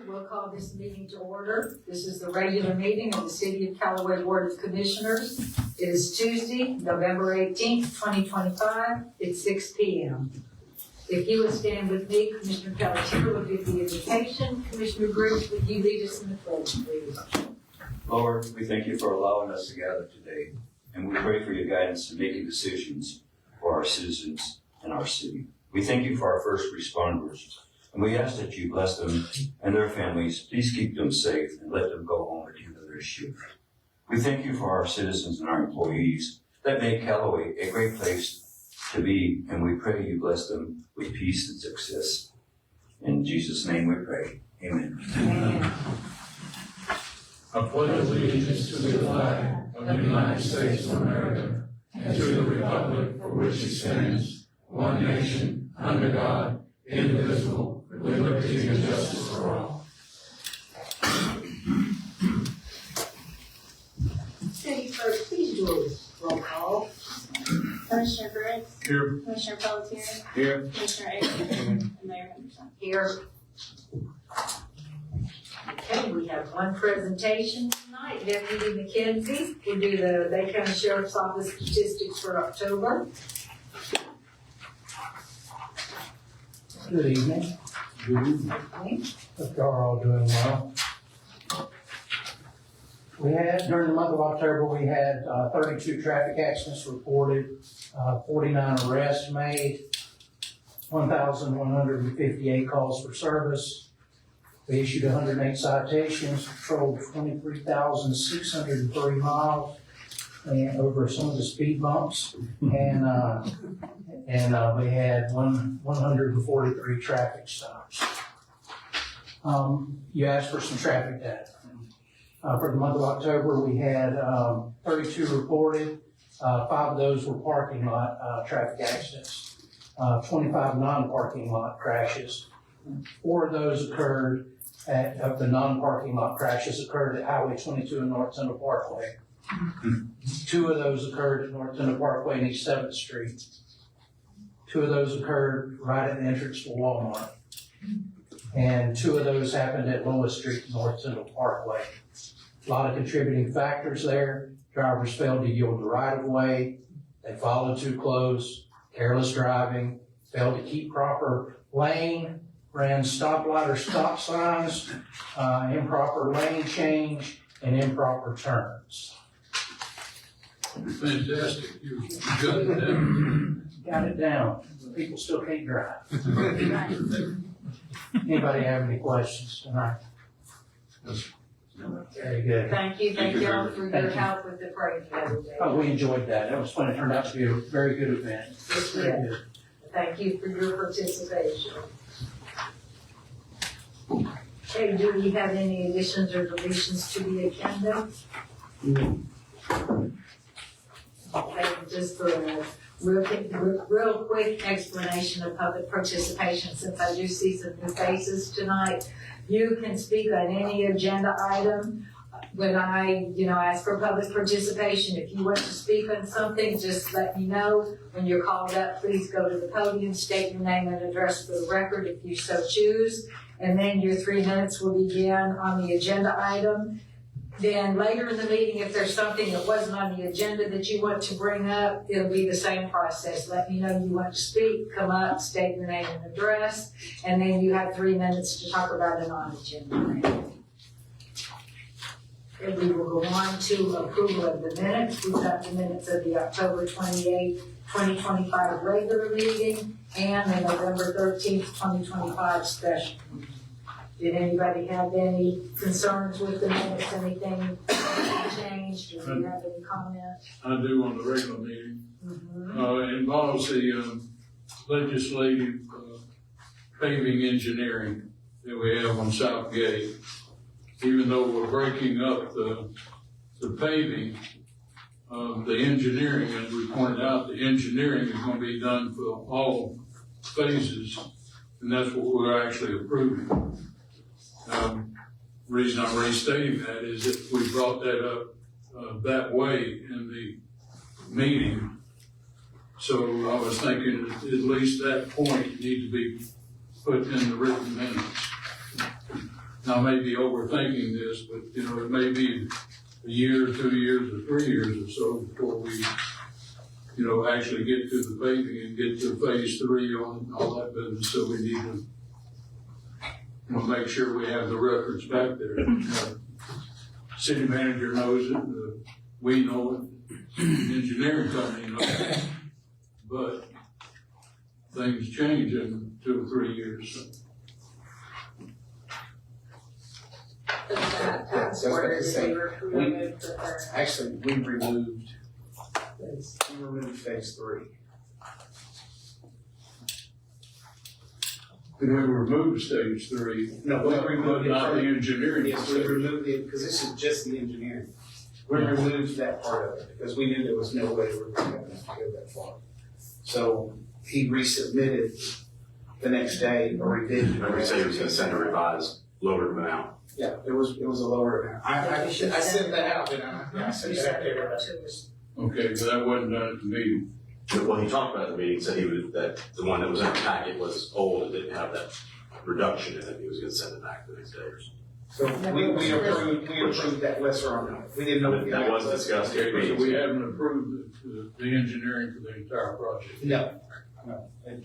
We'll call this meeting to order. This is the regular meeting of the City of Callaway Board of Commissioners. It is Tuesday, November 18th, 2025. It's 6 p.m. If you would stand with me, Commissioner Pelletier will give the invitation. Commissioner Briggs, would you lead us in the pledge, please? Lord, we thank you for allowing us to gather today, and we pray for your guidance in making decisions for our citizens and our city. We thank you for our first responders, and we ask that you bless them and their families. Please keep them safe and let them go home at the end of their shift. We thank you for our citizens and our employees that make Callaway a great place to be, and we pray you bless them with peace and success. In Jesus' name we pray. Amen. Amen. I pledge allegiance to the flag of the United States of America and to the republic for which it stands, one nation, under God, indivisible, with liberty and justice for all. City Clerk, please do a roll call. Commissioner Briggs. Here. Commissioner Pelletier. Here. Commissioner Akers. And Mayor Henderson. Here. Okay, we have one presentation tonight. Deputy McKenzie will do the Bay County Sheriff's Office statistics for October. Good evening. Okay. Hope y'all are all doing well. During the month of October, we had 32 traffic accidents reported, 49 arrests made, 1,158 calls for service. We issued 108 citations, patrolled 23,603 miles, and over some of the speed bumps, and we had 143 traffic stops. You asked for some traffic data. For the month of October, we had 32 reported. 5 of those were parking lot traffic accidents, 25 non-parking lot crashes. 4 of those occurred of the non-parking lot crashes occurred at Highway 22 and North Central Parkway. 2 of those occurred at North Central Parkway and East 7th Street. 2 of those occurred right at the entrance to Walmart. And 2 of those happened at Lois Street and North Central Parkway. A lot of contributing factors there. Drivers failed to yield the right of way. They followed too close, careless driving, failed to keep proper lane, ran stoplight or stop signs, improper lane change, and improper turns. Fantastic. You got it down. Got it down. People still can't drive. Anybody have any questions tonight? Very good. Thank you all for your help with the parade the other day. Oh, we enjoyed that. That was fun. It turned out to be a very good event. Yes, Very yeah. good. Thank you for your participation. Okay, do we have any additions or deletions to the agenda? Okay, just for a real quick explanation of public participation, since I do see some new faces tonight. You can speak on any agenda item. When I, ask for public participation, if you want to speak on something, just let me know. When you're called up, please go to the podium, state your name and address for the record if you so choose. And then your 3 minutes will begin on the agenda item. Then later in the meeting, if there's something that wasn't on the agenda that you want to bring up, it'll be the same process. Let me know you want to speak, come up, state your name and address, and then you have 3 minutes to talk about a non-agenda item. And we will go on to approval of the minutes. We've got the minutes of the October 28th, 2025 regular meeting and the November 13th, 2025 special meeting. Did anybody have any concerns with the minutes, anything changed, or do you have any comments? I do on the regular meeting. Mm-hmm. It involves the legislative paving engineering that we have on Southgate. Even though we're breaking up the paving, the engineering, as we pointed out, the engineering is going to be done for all phases, and that's what we're actually approving. Reason I'm restating that is that we brought that up that way in the meeting. So I was thinking at least that point need to be put in the written minutes. Now, I may be overthinking this, but, it may be a year, 2 years, or 3 years or so before we, actually get to the paving and get to phase 3 on all that business, so we need to, make sure we have the records back there. City manager knows it, we know it, the engineering company knows it, but things change in 2 or 3 years, so. But that task order, did we remove the third? Actually, we removed phase 3. We removed stage 3. No, we removed it Not the from, engineering. yes, we removed it, because this is just the engineering. We removed that part of it, because we knew there was no way we were gonna have to go that far. So he resubmitted the next day a revision. Remember you said he was gonna send a revised lower amount. Yeah, it was a lower amount. I sent that out, didn't I? Yeah, I sent that out to everybody. Okay, but that wasn't done at the meeting. Well, he talked about it at the meeting, said that the one that was in the packet was old and didn't have that reduction in it, he was gonna send it back the next day or something. So we approved that lesser amount. We didn't know. That was discussed at the Okay, so meeting. we haven't approved the engineering for the entire project. No.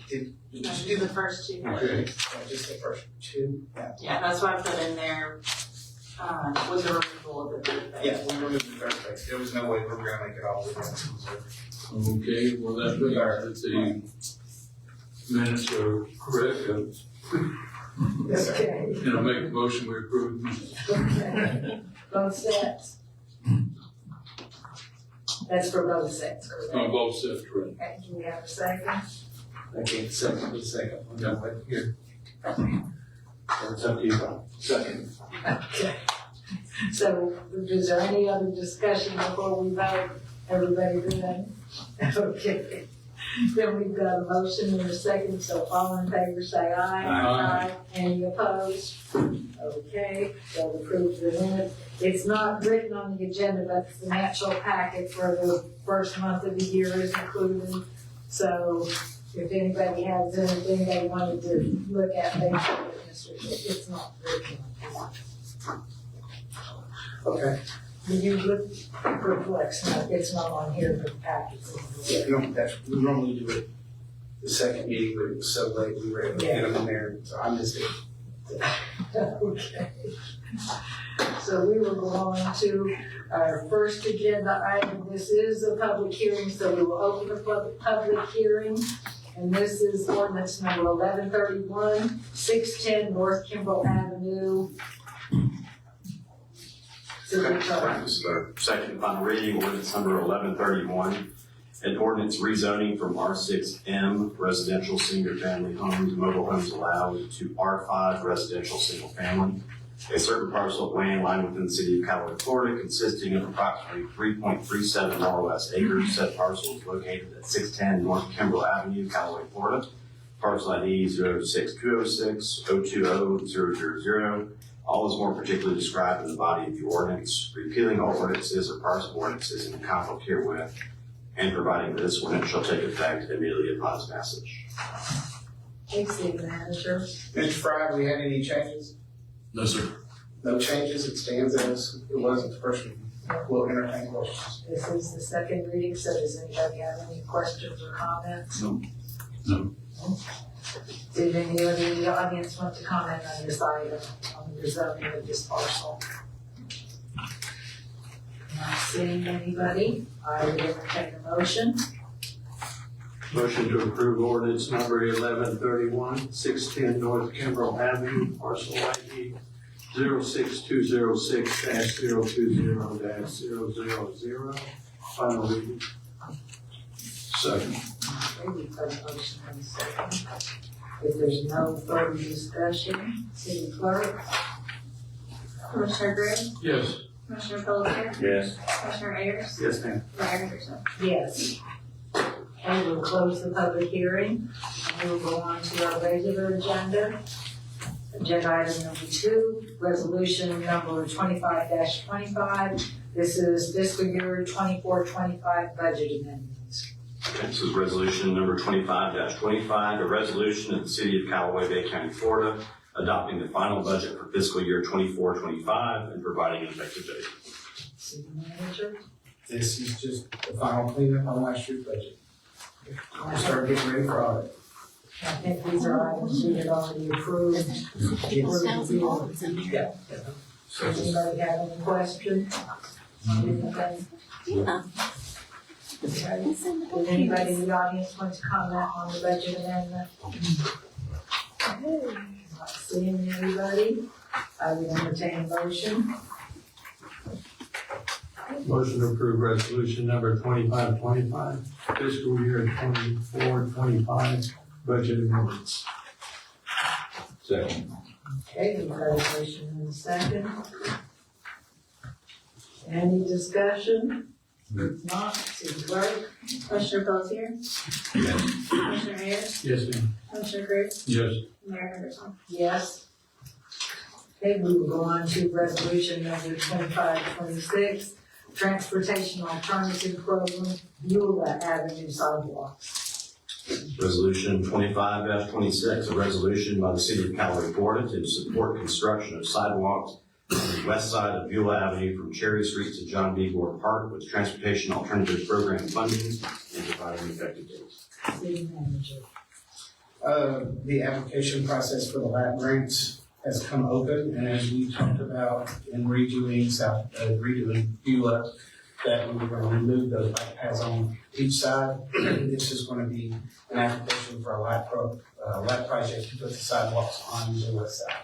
Did you do The first two. Okay, just the first 2? Yeah, that's why I put in there, was the removal of the third phase. Yeah, we removed the first phase. There was no way we were gonna make it all the way. okay, well, that means that the minutes are correct, Yes, sir. Okay, and I make a motion we approve the minutes. okay. Both sets. That's for both sets, correct? On both sets, correct. Okay, do we have a second? Okay, second, the second one, Yeah. right here. It's up to you, Bob. Second. Okay. So, is there any other discussion before we vote? Everybody good? Okay. Then we've got a motion and a second, so all in favor say aye. Aye. Any opposed? Okay, so approve the minute. It's not written on the agenda, but the financial packet for the first month of the year is included. So if anybody has anything they wanted to look at, they should, it's not written. Okay. You look perplexed, no, it's not on here, but the packet's Yeah, we normally do it the second meeting, but it was so late, we were able to get them in there, so I missed it. Okay. So we will go on to our first agenda item. This is a public hearing, so we will open the public hearing. And this is ordinance number 1131, 610 North Kimball Avenue. This is our second and final reading, ordinance number 1131. An ordinance rezoning from R6M residential single family homes, mobile homes allowed, to R5 residential single family. A certain parcel of land lying within the city of Callaway, Florida, consisting of approximately 3.37 more or less acres. Said parcel is located at 610 North Kimball Avenue, Callaway, Florida. Parcel ID 06206-020-000. All is more particularly described in the body of the ordinance. Repealing all ordinances or parts of ordinances in conflict herewith, and providing that this ordinance shall take effect immediately upon its passage. Thanks, City Manager. Mr. Fry, we had any changes? No, sir. No changes, it stands as it was at the first meeting. We'll entertain questions. This is the second reading, so does anybody have any questions or comments? No. No. Did anybody in the audience want to comment on this item, on the zoning of this parcel? Not seeing anybody, I would entertain a motion. Motion to approve ordinance number 1131, 610 North Kimball Avenue, parcel ID 06206-020-000. Final reading. Second. Okay, we've got a motion and a second. If there's no further discussion, City Clerk? Commissioner Briggs, Yes. Commissioner Pelletier, Yes. Commissioner Ayers, Yes, ma'am. Mayor Henderson. Yes. Okay, we'll close the public hearing, and we'll go on to our regular agenda. Agenda item number 2, resolution number 25-25. This is fiscal year 24-25 budget amendments. This is resolution number 25-25, a resolution of the city of Callaway Bay County, Florida, adopting the final budget for fiscal year 24-25 and providing an effective date. City manager. This is just the final cleanup on last year's budget. We'll start getting ready for audit. I think these are items we had already approved. Yeah. Does anybody have any questions? Anything? Yeah. Okay. Would anybody in the audience want to comment on the budget amendment? Okay, not seeing anybody. I would entertain a motion. Motion to approve resolution number 25-25, fiscal year 24-25 budget amendments. Second. Okay, we've got a motion and a second. Any discussion? If not, city clerk? Commissioner Pelletier? Yes. Commissioner Ayers? Yes, ma'am. Commissioner Cruz? Yes. Mayor Henderson? Yes. Okay, we will go on to resolution number 25-26, Transportation Alternative Program, Beulah Avenue Sidewalks. Resolution 25-26, a resolution by the city of Callaway, Florida to support construction of sidewalks on the west side of Beulah Avenue from Cherry Street to John B. Gore Park with Transportation Alternative Program funding and providing effective dates. City manager. The application process for the lab grants has come open, and as we talked about in redoing Beulah, that we were going to remove those bike paths on each side. This is going to be an application for a lab project to put the sidewalks on the west side.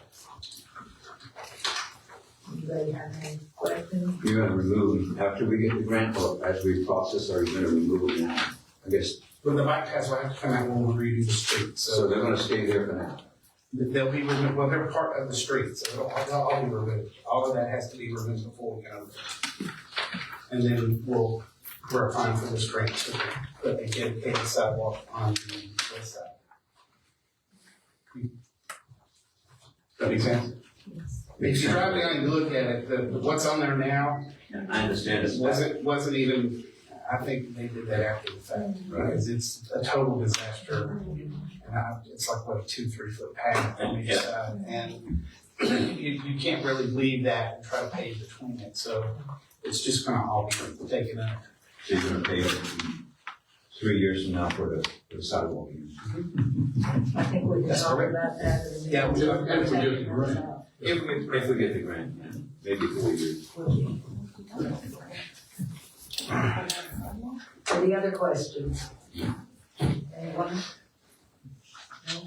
Anybody have any questions? You're gonna remove them after we get the grant, or as we process, are you gonna remove them now? I guess, But the bike paths will have to come out when we redo the street, so they're gonna stay there for now. they'll be removed, well, they're part of the street, so they'll all be removed. All of that has to be removed before we can open it. And then we're applying for this grant to put a dedicated sidewalk on the west side. That make sense? If you drive down and look at it, what's on there now I understand it's. wasn't even, I think they did that after the fact, because it's a total disaster. And it's like, what, a 2-3 foot path on each side, and you can't really leave that and try to pave between it, so it's just gonna all be taken up. So you're gonna pay it 3 years from now for the sidewalk use. I think we can That's talk correct. about that. in a Yeah, minute. we'll do it. If we get the grant. If we get the grant, yeah. Maybe 4 years. Any other questions? Anyone? No?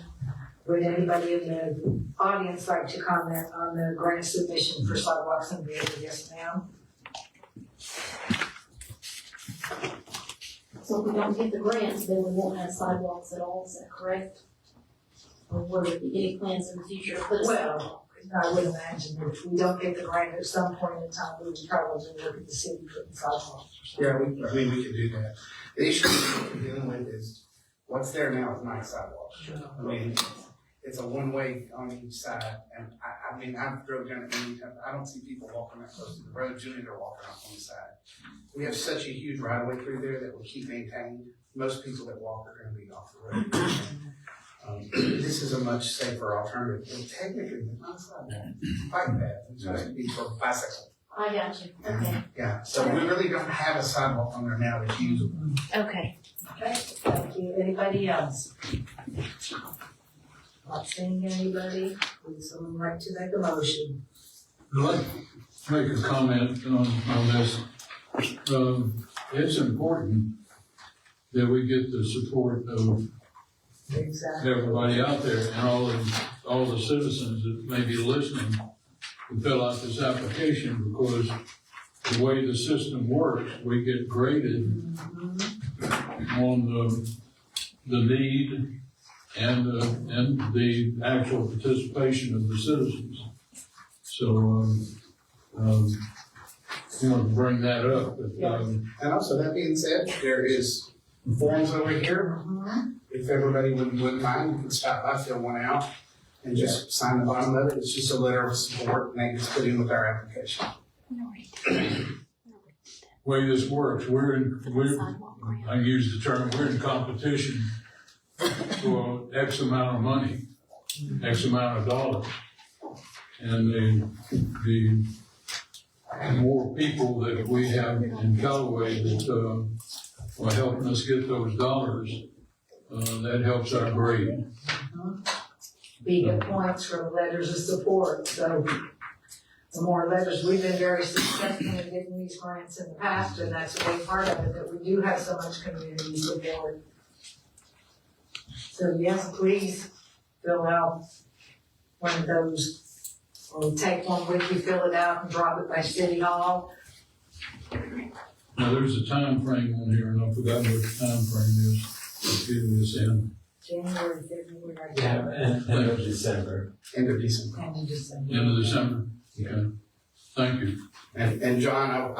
Would anybody in the audience like to comment on the grant submission for sidewalks and bridges? Yes, ma'am. So if we don't get the grants, then we won't have sidewalks at all, is that correct? Or will there be any plans in the future to put a sidewalk? Well, I would imagine that if we don't get the grant at some point in time, we would probably look at the city putting sidewalks. Yeah, we could do that. The issue we're dealing with is, what's there now is not a sidewalk. I mean, it's a one-way on each side, and I mean, I've drove down it many times, I don't see people walking that close to the road, Julie, they're walking off on the side. We have such a huge right-of-way through there that we keep maintained, most people that walk are gonna be off the road. This is a much safer alternative, and technically, it's not a sidewalk, bike path, it's supposed to be for bicycle. I got you, okay, Yeah, so we really don't have a sidewalk on there now that's usable. okay. Okay, thank you. Anybody else? Not seeing anybody, would someone like to make a motion? I'd like to make a comment on this. It's important that we get the support of Exactly. everybody out there and all the citizens that may be listening to fill out this application, because the way the system works, we get graded on the need and the actual participation of the citizens. So, I want to bring that up, but, And also, that being said, there is forms over here. If everybody wouldn't mind, you can stop by, fill one out, and just sign the bottom of it. It's just a letter of support, and that gets put in with our application. way this works, Sidewalk grant. I use the term, we're in competition for X amount of money, X amount of dollars. And the more people that we have in Callaway that, are helping us get those dollars, that helps our grade. We get points from letters of support, so the more letters, we've been very successful in getting these grants in the past, and that's a big part of it, that we do have so much community support. So yes, please fill out one of those, or take one with you, fill it out and drop it by City Hall. Now, there's a time frame on here, and I forgot what the time frame is, to give this in. January, February, Yeah, end of December. End of December. and December. End of December? Okay. Thank you. And John,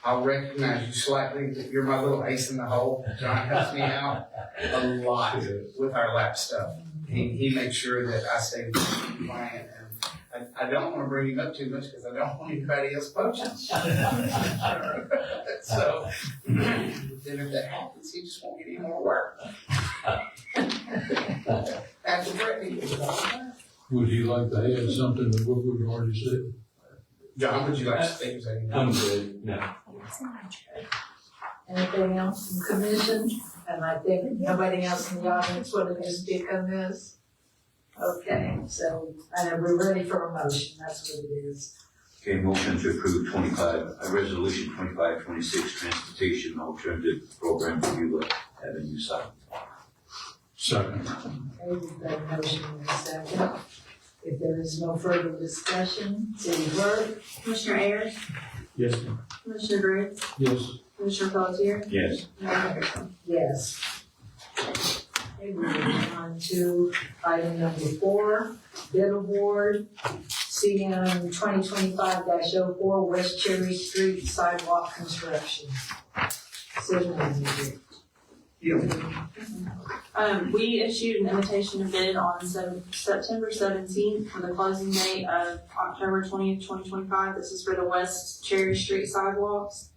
I'll recognize you slightly, that you're my little ace in the hole. John helps me out a lot with our lap stuff. He makes sure that I stay compliant, and I don't want to bring him up too much because I don't want anybody else poaching. So, then if that happens, he just won't get any more work. After Brittany. Would you like to add something to what we've already said? John, would you like to speak to anything? I'm good, no. Anything else from commission? And I think nobody else in the audience wanted to speak on this? Okay, so, and we're ready for a motion, that's what it is. Okay, motion to approve resolution 2526, transportation alternative program for Beulah Avenue South. Second. Okay, we've got a motion in a second. If there is no further discussion, city clerk? Commissioner Ayers, Yes. Commissioner Briggs, Yes. Commissioner Pelletier, Yes. Mayor Henderson. Yes. Okay, we move on to item number 4, bid award, CM 2025-04, West Cherry Street sidewalk construction. City manager. We issued an invitation to bid on September 17th for the closing date of October 20th, 2025. This is for the West Cherry Street sidewalks.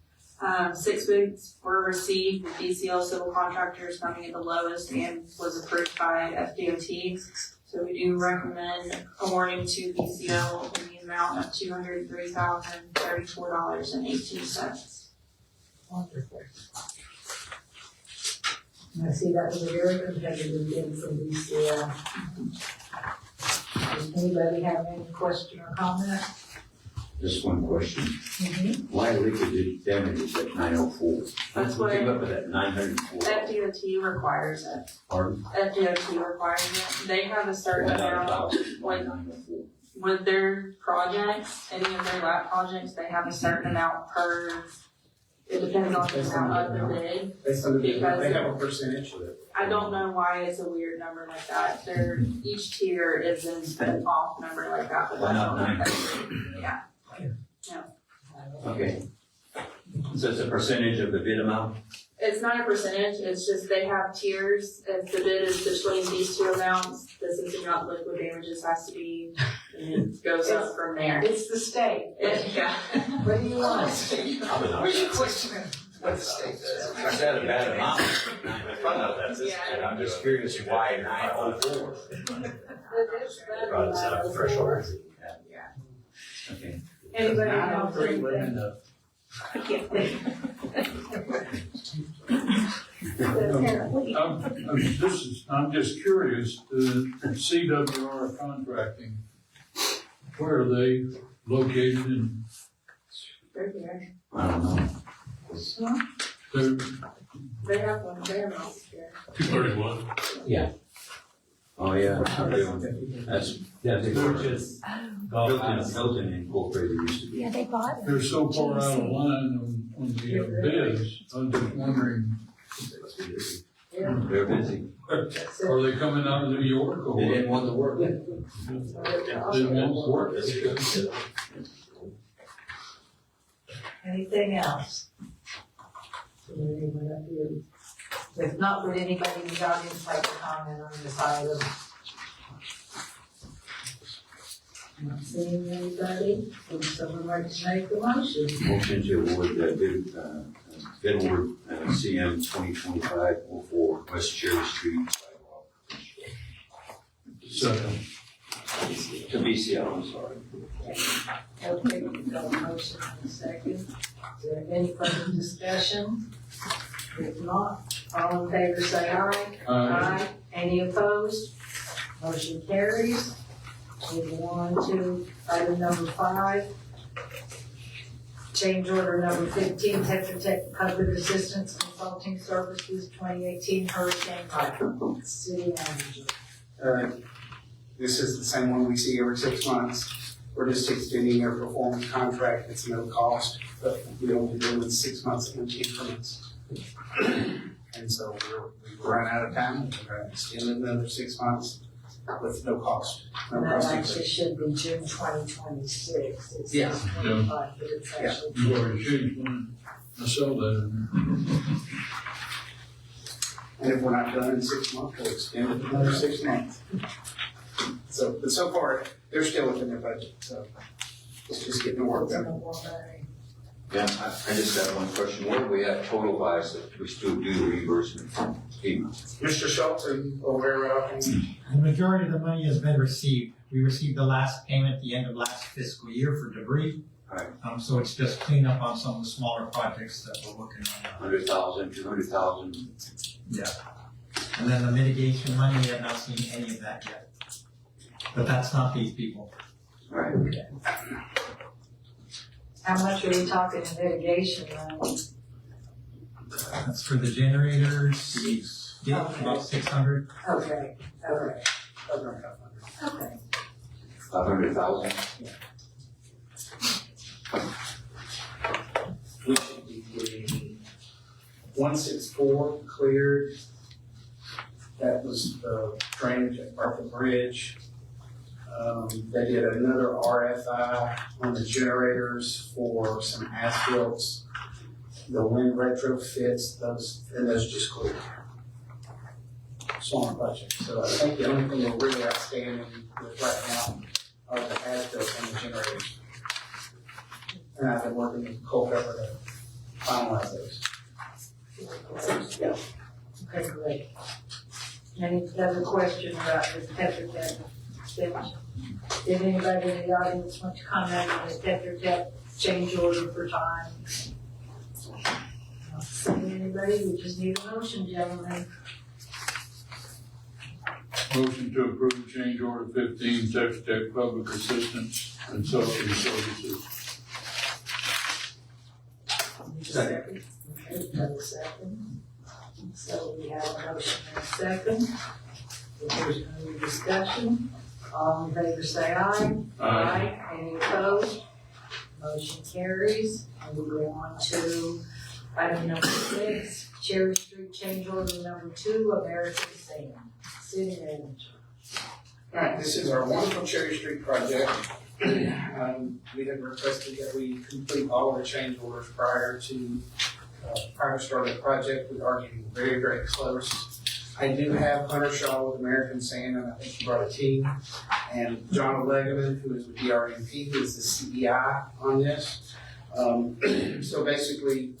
6 bids were received, with DCL Civil Contractors coming at the lowest and was approved by FDOT. So we do recommend awarding to DCL in the amount of $203,034.18. Wonderful. I see that was a very competitive bid from DCL. Does anybody have any question or comment? Just one question. Why liquidated damages at 904? That's Who what came up with that 904? FDOT requires it. Pardon? FDOT requires it. They have a certain amount Why 904? with their projects, any of their lab projects, they have a certain amount per, it depends on the amount of the bid. Based on the, they have a percentage of it. I don't know why it's a weird number like that. Each tier is an off number like that, but Why that's not not 900? Yeah. Okay. So it's a percentage of the bid amount? It's not a percentage, it's just they have tiers. If the bid is between these two amounts, this is the amount liquid damages has to be, and it goes up from there. It's the state. Yeah. What do you want? Where's your question? What the state does? Is that a bad amount? Yeah. I'm just curious why 904? Brought us up fresh order. Okay. Anybody else? 903 women of. I can't think. I'm just curious, CWR Contracting, where are they located in? They're here. I don't know. They're They have one, they have an office here. 231. Oh, yeah. That's Yeah, they purchased golf house. Hilton Incorporated used to be. Yeah, they bought it. They're so far out of line on the bids, I'm just wondering, They're busy. are they coming out of New York or They what? didn't want the work. They won't work. Anything else? Anyone up here? If not, would anybody in the audience like to comment on this item? Not seeing anybody, would someone like to make the motion? Motion to award the bid, bid award, CM 2025-04 West Cherry Street sidewalk. Second. To BCL, I'm sorry. Okay, we've got a motion and a second. Is there any further discussion? If not, all in favor say aye. Aye. Any opposed? Motion carries. Moving on to item number 5. Change order number 15, Tetra Tech Public Assistance Consulting Services 2018 Hurricane Pipeline. City manager. This is the same one we see every 6 months. We're just extending their performance contract. It's no cost, but we only do it in 6 months in increments. And so we've run out of time. We're going to extend it another 6 months with no cost. No That cost actually increase. should be June 2026. It says Yeah. 25, but it's Yeah. actually. You already changed one. I saw that in there. And if we're not done in 6 months, we'll extend it another 6 months. So, but so far, they're still within their budget, so it's just getting the work done. Yeah, I just got one question. What do we have total wise that we still do the reimbursement from FEMA? Mr. Schultz, are you aware of? The majority of the money has been received. We received the last payment at the end of last fiscal year for debris. Right. So it's just cleanup on some of the smaller projects that we're working on now. 100,000, 200,000? Yeah. And then the mitigation money, we have not seen any of that yet. But that's not these people. Right. How much are we talking in mitigation money? That's for the generators, yeah, about 600. Okay, okay, Okay. okay. 500,000? We should be getting 164 cleared. That was the drainage at Barker Bridge. They did another RFI on the generators for some asphalts. The wind retrofits, those just cleared. Smaller project. So I think the only thing we're really outstanding with right now are the asphalts and the generators. And I've been working with Culpeper to finalize those. Yeah. Okay, great. Any other question about the Tetra Tech extension? Did anybody in the audience want to comment on the Tetra Tech change order for time? Not seeing anybody, we just need a motion, gentlemen. Motion to approve change order 15, Tetra Tech Public Assistance Consulting Services. Second. Okay, another second. So we have a motion and a second. If there's no discussion, all in favor say aye. Aye. Any opposed? Motion carries. And we go on to item number 6, Cherry Street change order number 2, American Sand. City manager. All right, this is our wonderful Cherry Street project. We had requested that we complete all of the change orders prior to start of the project. We are getting very, very close. I do have Hunter Shaw with American Sand, and I think he brought a team, and John Legeman, who is with DRMP, who is the CEI on this. So basically,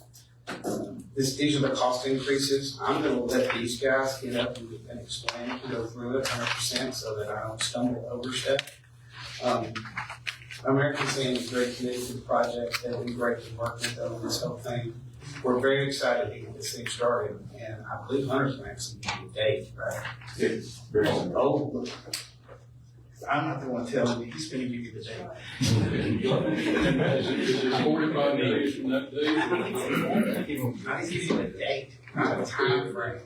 these are the cost increases. I'm gonna let these guys get up and explain and go through it 100% so that I don't stumble over stuff. American Sand is very committed to the project. They'll be great to work with on this whole thing. We're very excited to get this thing started, and I believe Hunter's going to actually give you a date, right? Yes. Oh, I'm not the one telling you, he's going to give you the date. Is it 45 days from that day? I give you a date, not a time frame.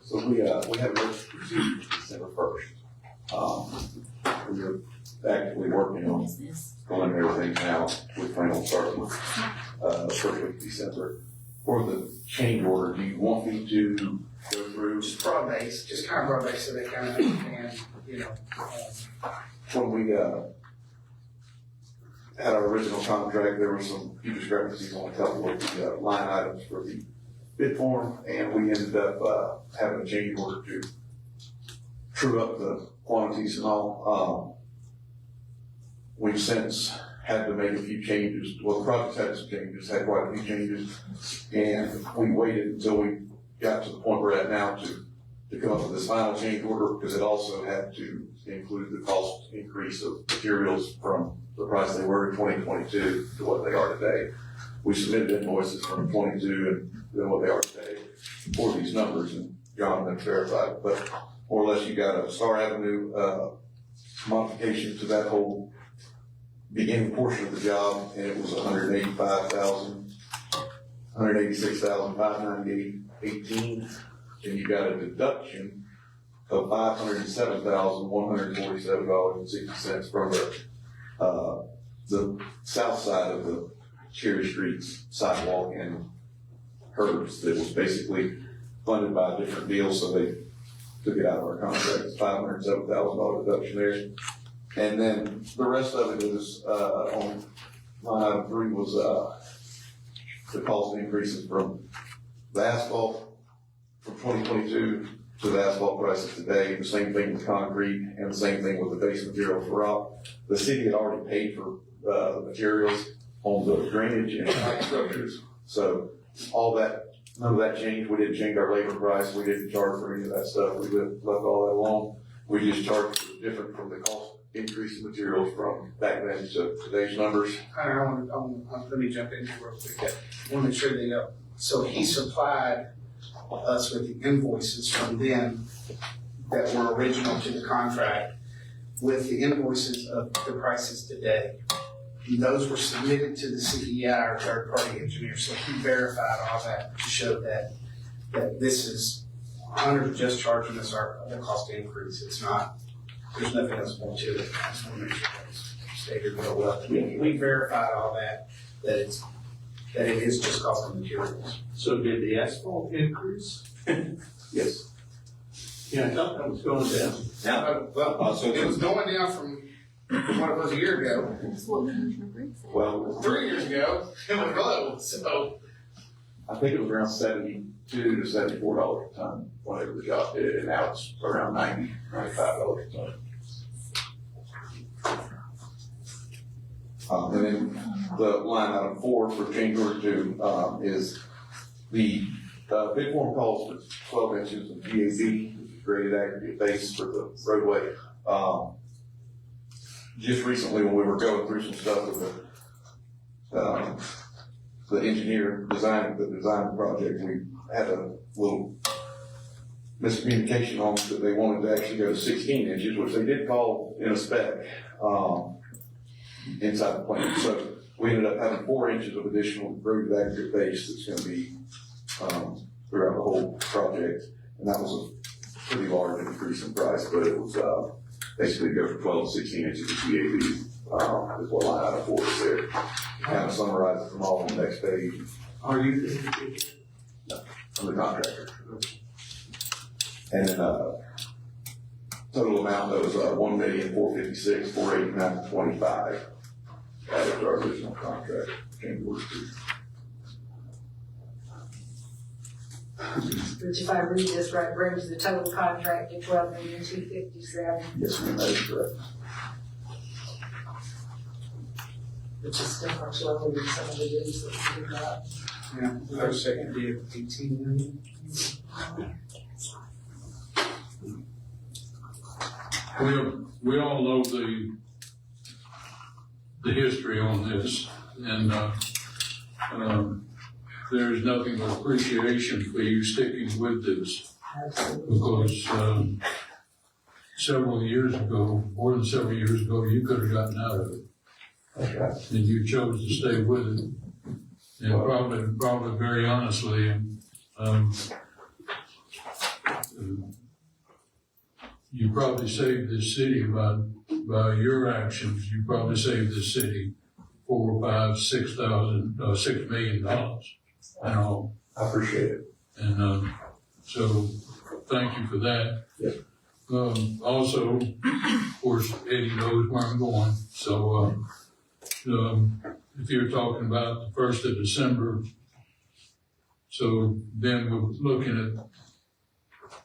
So we have emergency procedures December 1st. We're actively working on pulling everything out. We plan on starting with, first week of December. For the change order, do you want me to go through? Just broad base, just kind of broad base so they kind of understand, you know. When we, had our original contract, there were some few discrepancies on a couple of the line items for the bid form, and we ended up, having a change order to true up the quantities and all. We've since had to make a few changes. Well, the project had some changes, had quite a few changes. And we waited until we got to the point we're at now to come up with this final change order, because it also had to include the cost increase of materials from the price they were in 2022 to what they are today. We submitted invoices from 22 and then what they are today for these numbers, and John then verified. But more or less, you got a Star Avenue modification to that whole beginning portion of the job, and it was $186,598.18. And you got a deduction of $507,147.60 from the south side of the Cherry Street sidewalk and curbs that was basically funded by a different deal, so they took it out of our contract. It's $507,000 deduction there. And then the rest of it is, on line item 3 was, the cost increases from the asphalt from 2022 to the asphalt prices today. The same thing with concrete and the same thing with the base material for rock. The city had already paid for, the materials on the drainage and pipe structures. So all that, none of that changed. We didn't change our labor price. We didn't charge for any of that stuff. We left all that alone. We just charged different from the cost increase in materials from back then to today's numbers. Let me jump in here real quick. I want to make sure they know. So he supplied us with the invoices from them that were original to the contract with the invoices of the prices today. And those were submitted to the CEI, our third-party engineer, so he verified all that to show that this is under just charging us the cost increase. It's not, there's nothing else more to it. I just want to make sure that's stated real well. We verified all that it is just cost of materials. So did the asphalt increase? Yes. Yeah, I thought that was going down. It was going down from what it was a year ago. Well, 3 years ago, it was low, so. I think it was around $72 to $74 a ton whenever the job did it, and now it's around $90, $95 a ton. And then the line item 4 for change order 2 is the bid form calls for 12 inches of GAB, graded aggregate base for the roadway. Just recently, when we were going through some stuff with the engineer designing the design project, we had a little miscommunication on that they wanted to actually go to 16 inches, which they did call in a spec inside the plan. So we ended up having 4 inches of additional graded aggregate base that's going to be throughout the whole project, and that was a pretty large increase in price, but it was basically go from 12 to 16 inches of GAB is what line item 4 is there. Kind of summarizes them all on the next page. Are you? No, I'm the contractor. And then total amount that was $1,456,489.25. That was our original contract. Change order 2. Which if I read this right, brings the total contract to $12,257,000, Yes, ma'am, that is correct. which is still much lower than some of the bids that we got. Yeah, our second bid, 18 million. We all know the history on this, and there's nothing but appreciation for you sticking with this, because several years ago, more than several years ago, you could have gotten out of it. And you chose to stay with it. And probably very honestly, you probably saved this city by your actions. You probably saved this city $6 million. And all. I appreciate it. And so thank you for that. Yes. Also, of course, Eddie knows where I'm going. So if you're talking about the 1st of December, so then we're looking at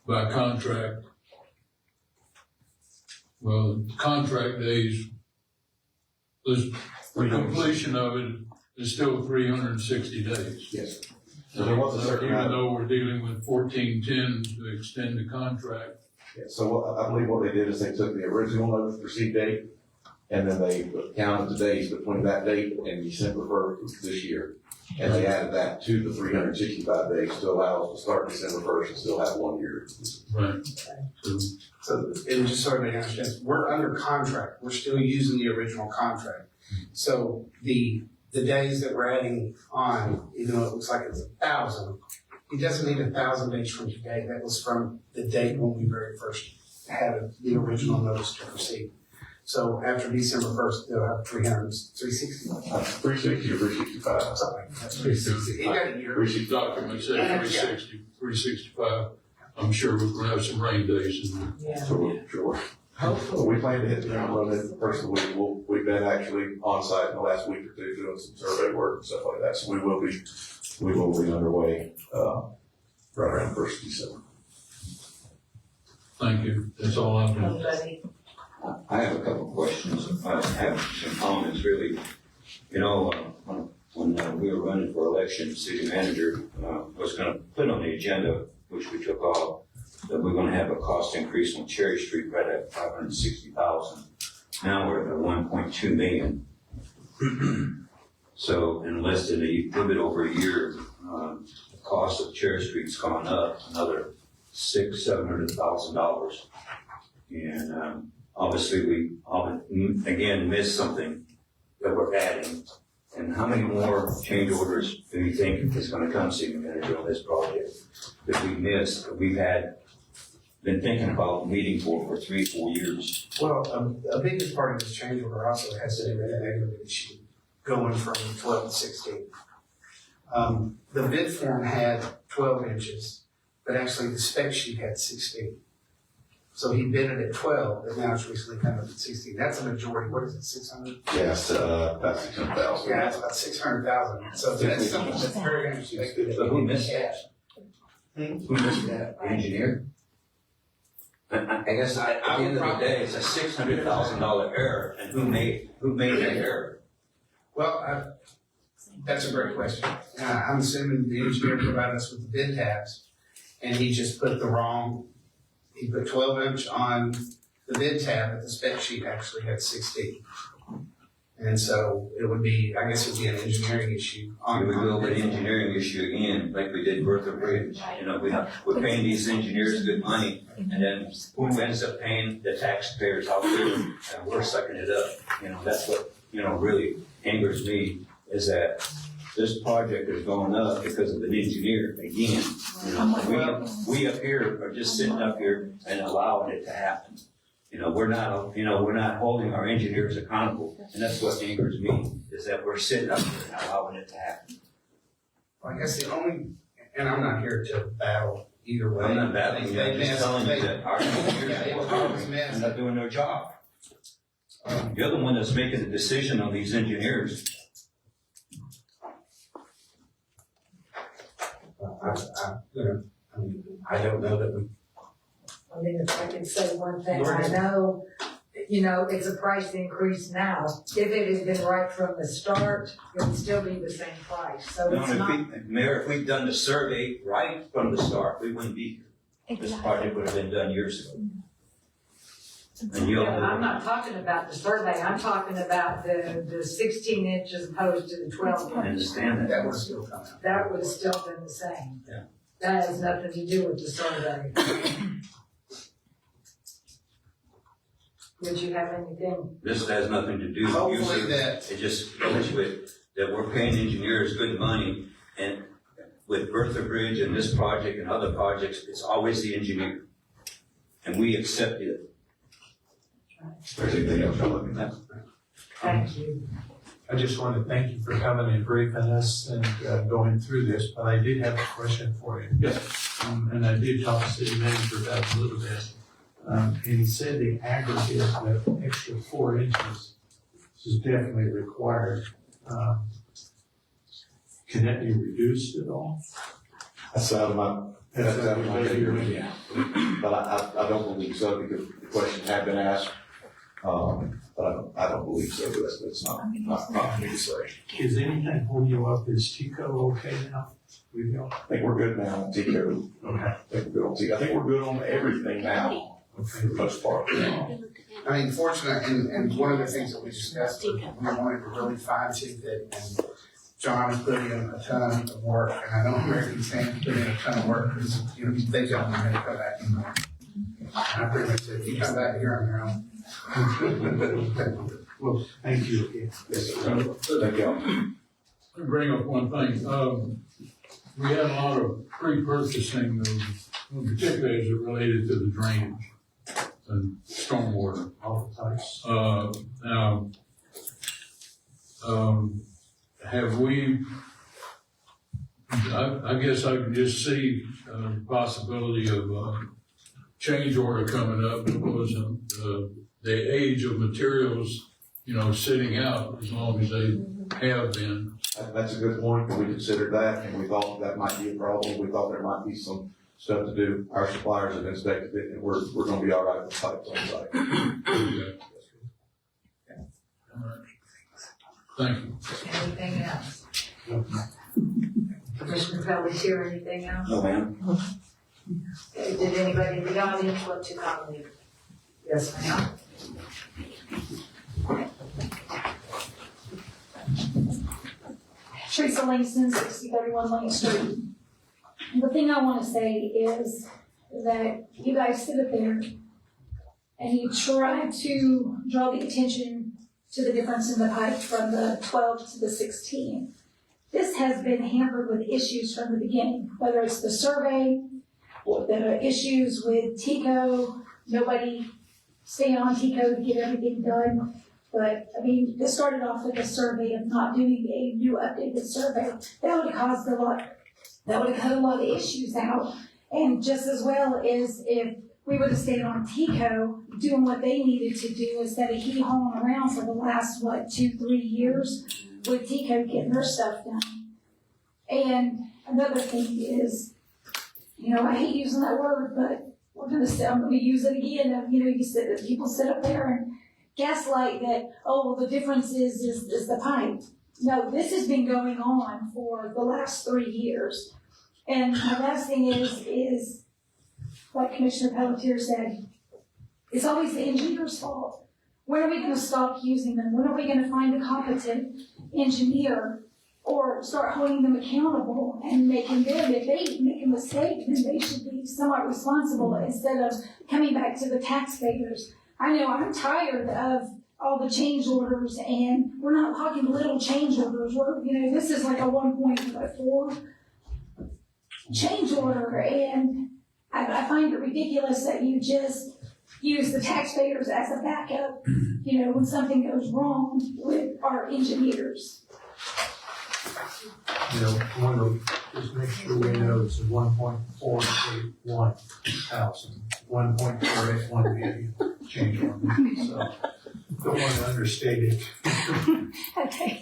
by contract. Well, contract days The completion of it is still 360 days. Yes. So there was a certain Even amount. though we're dealing with 1410 to extend the contract. Yeah, so I believe what they did is they took the original notice to proceed date, and then they counted the days between that date and December 1st this year. And they added that to the 365 days to allow us to start December 1st and still have 1 year. Right. So, and just so everybody understands, we're under contract, we're still using the original contract. So the days that we're adding on, even though it looks like it's 1,000, it doesn't need 1,000 days from today, that was from the date when we very first had the original notice to proceed. So after December 1st, they'll have 360. 360 or 365. Something like that. 360. You got a year. Document says 360, 365. I'm sure we're gonna have some rain days in there. Yeah. Sure. So we plan to hit the ground running the first of the week. We've been actually on site in the last week or two doing some survey work and stuff like that. So we will be underway, right around 1st of December. Thank you. That's all I'm doing. Nobody. I have a couple of questions. I have some comments, really. You know, when we were running for election, the city manager was going to put on the agenda, which we took off, that we're going to have a cost increase on Cherry Street right at $560,000. Now we're at $1.2 million. So in less than a little bit over a year, the cost of Cherry Street's gone up another $700,000. And obviously, we again missed something that we're adding. And how many more change orders do you think is going to come, city manager, on this project that we missed, that we've been thinking about meeting for 3-4 years? Well, a biggest part of this change order also has to do with the negative issue, going from 12 to 16. The bid form had 12 inches, but actually the spec sheet had 16. So he bid it at 12, but now it's recently come up at 16. That's a majority. What is it, 600? Yes, about 600,000. Yeah, it's about 600,000. So that's something that's very unexpected. So who missed that? Hmm? Who missed that? The engineer? I guess at the end of the day, it's a $600,000 error, and who made that error? Well, that's a great question. I'm assuming the engineer provided us with the bid tabs, and he just put he put 12 inch on the bid tab, but the spec sheet actually had 16. And so it would be, I guess it would be an engineering issue. We would go with an engineering issue again, like we did Bertha Bridge. You know, we're paying these engineers good money, and then who ends up paying? The taxpayers out there, and we're sucking it up. You know, that's what, really angers me, is that this project is going up because of an engineer again. You know, we up here are just sitting up here and allowing it to happen. We're not holding our engineers accountable, and that's what angers me, is that we're sitting up here and allowing it to happen. Well, I guess and I'm not here to battle either way. I'm not battling you, I'm just telling you that our engineers are not doing their job. You're the one that's making the decision on these engineers. I don't know that we. I mean, if I could say one thing, I know, it's a price increase now. If it had been right from the start, it would still be the same price, so it's not. Mayor, if we'd done the survey right from the start, we wouldn't be here. This project would have been done years ago. And I'm not talking about the survey, I'm talking about the 16 inches opposed to the 12 I inches. understand that. That would still come out. That would have still been the same. Yeah. That has nothing to do with the survey. Did you have anything? This has nothing to do with Hopefully you. that. It just goes with that we're paying engineers good money, and with Bertha Bridge and this project and other projects, it's always the engineer. And we accept it. Is there anything else you're looking at? Thank you. I just want to thank you for coming and briefing us and going through this, but I did have a question for you. Yes. And I did talk to the city manager about it a little bit. And he said the aggregate, the extra 4 inches is definitely required. Can that be reduced at all? That's out of my figure, yeah. But I don't believe so, because the question had been asked. But I don't believe so, but that's not for me to say. Is anything holding you up? Is Tico okay now? We go. I think we're good now on Tico. Okay. I think we're good on Tico. I think we're good on everything now, for the most part. I mean, fortunately, and one of the things that we discussed, we wanted to really fine tooth it, and John has put in a ton of work, and I know American Sam put in a ton of work, because, you know, they don't want me to come back anymore. I pretty much said, you come back here on your own. Well, thank you again. Yes, sir. Thank you. Let me bring up one thing. We had a lot of pre-purchasing, particularly as it related to the drainage and stormwater. All the types. Now, have we, I guess I can just see the possibility of change order coming up because of the age of materials, you know, sitting out as long as they have been. That's a good point, and we considered that, and we thought that might be a problem. We thought there might be some stuff to do. Our suppliers have inspected it, and we're gonna be all right with pipes on site. Okay. All right. Thank you. Anything else? Commissioner Pelletier, anything else? No, ma'am. Okay, did anybody in the audience want to comment? Yes, ma'am. Teresa Langston, 6031 Lane Street. And the thing I want to say is that you guys sit up there and you try to draw the attention to the difference in the pipe from the 12 to the 16. This has been hampered with issues from the beginning, whether it's the survey, or the issues with TICO, nobody staying on TICO to get everything done. But, I mean, this started off with a survey of not doing a new updated survey. That would have caused a lot, that would have cut a lot of issues out. And just as well as if we would have stayed on TICO doing what they needed to do instead of hee-hawing around for the last, 2-3 years with TICO getting their stuff done. And another thing is, you know, I hate using that word, but I'm gonna use it again. You know, people sit up there and gaslight that, oh, well, the difference is the pipe. No, this has been going on for the last 3 years. And my last thing is like Commissioner Pelletier said, it's always the engineer's fault. When are we gonna stop using them? When are we gonna find a competent engineer or start holding them accountable and making them, if they make a mistake, then they should be somewhat responsible instead of coming back to the taxpayers. I know I'm tired of all the change orders, and we're not talking little change orders. This is like a 1.4 change order, and I find it ridiculous that you just use the taxpayers as a backup, when something goes wrong with our engineers. Just make sure we know it's 1.481 thousand, 1.481 million change order. So don't want to understate it. Okay.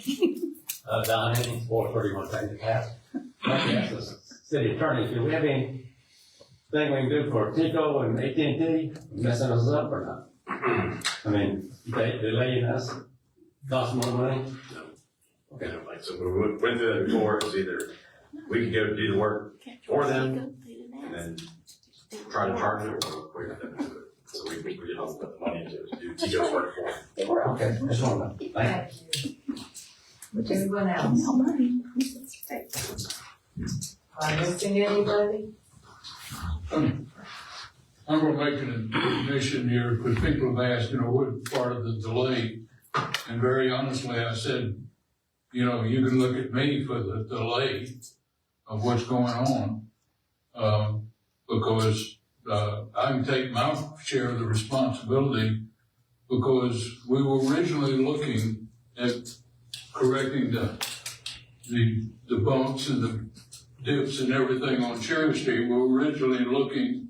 Don Henning, 431 Franklin Path. Let me ask the city attorney, do we have anything we can do for TICO and AT&T messing us up or not? I mean, they delaying us, cost more money? Okay, like, so we went through that before, it was either we could go do the work for them and then try to charge it, or we got them to do it. So we get all the money to do TICO's work for them. Okay, that's all right. Thank Thank you. Anyone else? Am I missing anybody? I'm gonna make an admission here, because people have asked, what part of the delay? And very honestly, I said, you can look at me for the delay of what's going on, because I can take my share of the responsibility, because we were originally looking at correcting the bumps and the dips and everything on Cherry Street. We were originally looking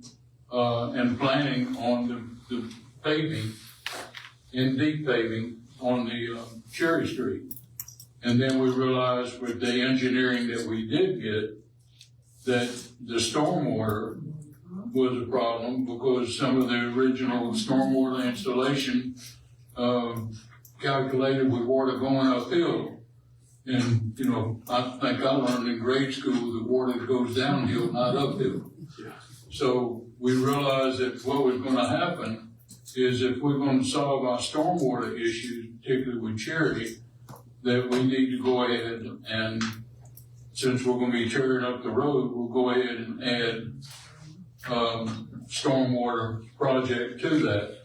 and planning on the paving and deep paving on the Cherry Street. And then we realized with the engineering that we did get that the stormwater was a problem, because some of the original stormwater installation calculated with water going uphill. And, you know, I think I learned in grade school that water goes downhill, not uphill. So we realized that what was gonna happen is if we're gonna solve our stormwater issues, particularly with Cherry, that we need to go ahead and, since we're gonna be tearing up the road, we'll go ahead and add, stormwater project to that.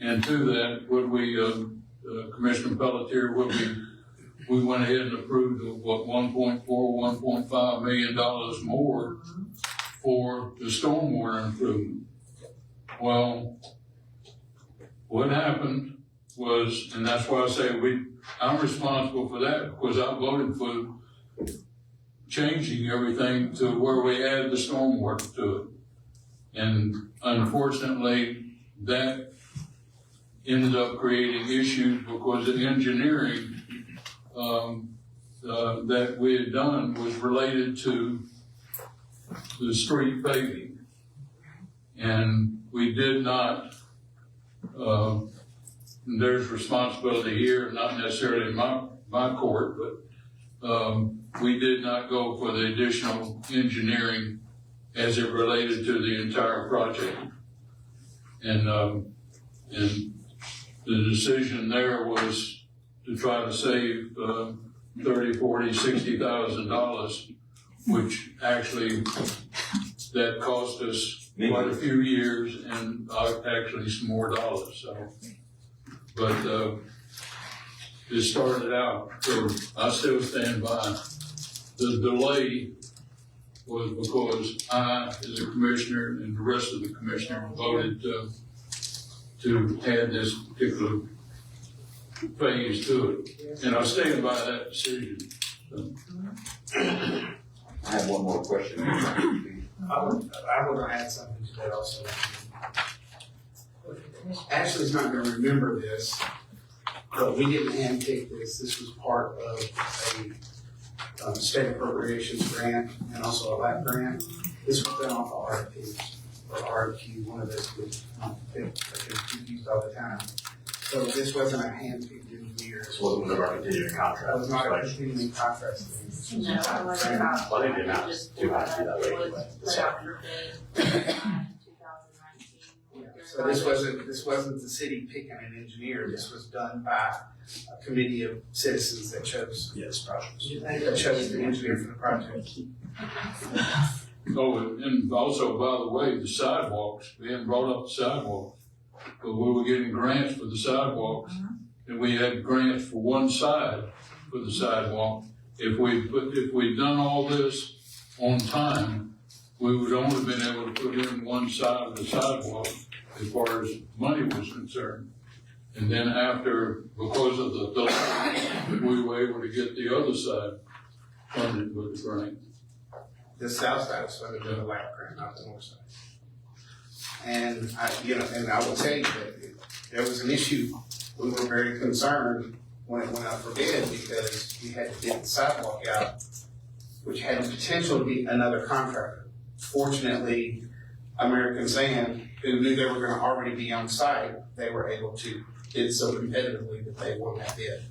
And to that, what we, Commissioner Pelletier, we went ahead and approved of what, $1.5 million more for the stormwater improvement. Well, what happened was, and that's why I say I'm responsible for that, because I voted for changing everything to where we add the stormwater to it. And unfortunately, that ended up creating issues because the engineering that we had done was related to the street paving. And we did not, there's responsibility here, not necessarily in my court, but we did not go for the additional engineering as it related to the entire project. And the decision there was to try to save $30,000, $40,000, $60,000, which actually that cost us quite a few years and actually some more dollars. So, but it started out. So I still stand by. The delay was because I, as a commissioner, and the rest of the commissioner voted to add this particular phase to it. And I stand by that decision. So. I have one more question. I want to add something to that also. Ashley's not going to remember this, but we didn't handpick this. This was part of a state appropriations grant and also a LAP grant. This was done off of RFPs or RFQ, one of those that get used all the time. So this wasn't a handpicked engineer. This wasn't one of our continuing contracts. That was not a continuing contract. No, I wasn't. Well, they did not do have to do that way anyway. Put out for bid in 2019. So this wasn't the city picking an engineer. This was done by a committee of citizens that chose. Yes, projects. That chose the engineer for the project. Oh, and also, by the way, the sidewalks, we hadn't brought up the sidewalks, but we were getting grants for the sidewalks, and we had grants for one side for the sidewalk. If we'd done all this on time, we would only been able to put in one side of the sidewalk as far as money was concerned. And then after, because of the delay, we were able to get the other side funded with the grant. The south side was funded by the LAP grant, not the north side. And I will tell you that there was an issue. We were very concerned when it went out for bid because we had to get the sidewalk out, which had the potential to be another contractor. Fortunately, American Sand, who knew they were going to already be on site, they were able to bid so competitively that they won that bid.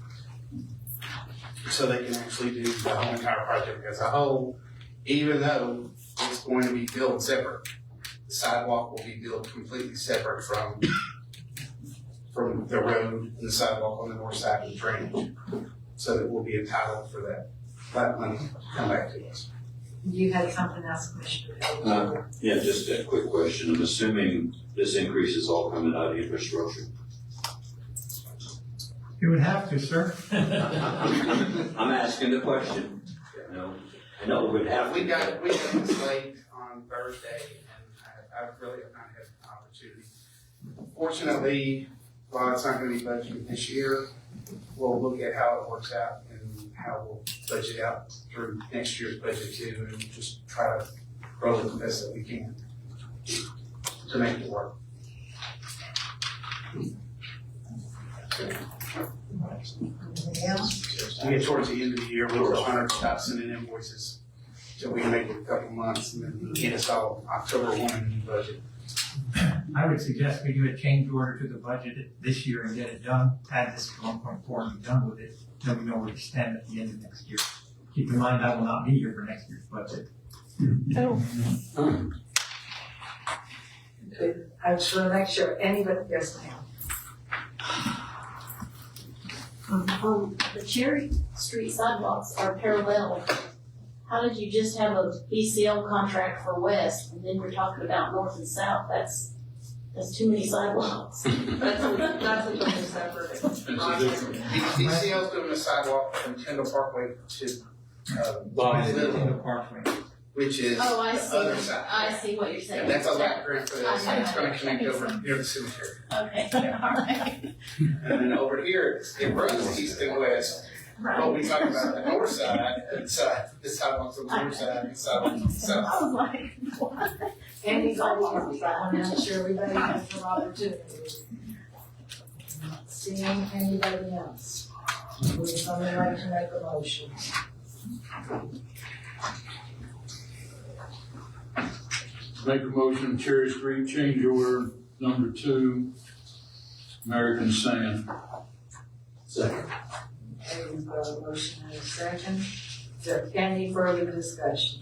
So they can actually do the whole entire project as a whole, even though it's going to be built separate. The sidewalk will be built completely separate from the road and the sidewalk on the north side of the drainage. So that we'll be entitled for that money to come back to us. You had something else, Commissioner? Yeah, just a quick question. I'm assuming this increase is all coming out of infrastructure. You would have to, sir. I'm asking the question. I know we'd have to. We got this late on Thursday, and I really have not had an opportunity. Fortunately, while it's not going to be budgeted this year, we'll look at how it works out and how we'll budget out through next year's budget too, and just try to roll it the best that we can to make it work. Anything else? We get towards the end of the year, we'll stop sending invoices till we can make it a couple months and then get us all October 1 in the budget. I would suggest we do a change order to the budget this year and get it done, add this to 1.4 and be done with it, then we know where to stand at the end of next year. Keep in mind, I will not be here for next year's budget. I just want to make sure anybody, yes ma'am. The Cherry Street sidewalks are parallel. How did you just have a BCL contract for west and then you're talking about north and south? That's too many sidewalks. That's a totally separate. That's a different. DCL's doing a sidewalk from Kendall Parkway to, Little Parkway. which is Oh, I the see. other side. I see what you're saying. And that's a lot greater for this, and it's gonna Okay. connect over near the cemetery. Okay, all right. And then over here, it runs east and west. But we talk about the north side, it's, this sidewalk's on the north side, and this sidewalk's on the south. I was like, what? Anybody else? I want to make sure everybody has some opportunity. Not seeing anybody else. Would somebody like to make a motion? Make a motion, Cherry Street, change order number 2, American Sand. Second. Okay, we've got a motion and a second. Is there any further discussion?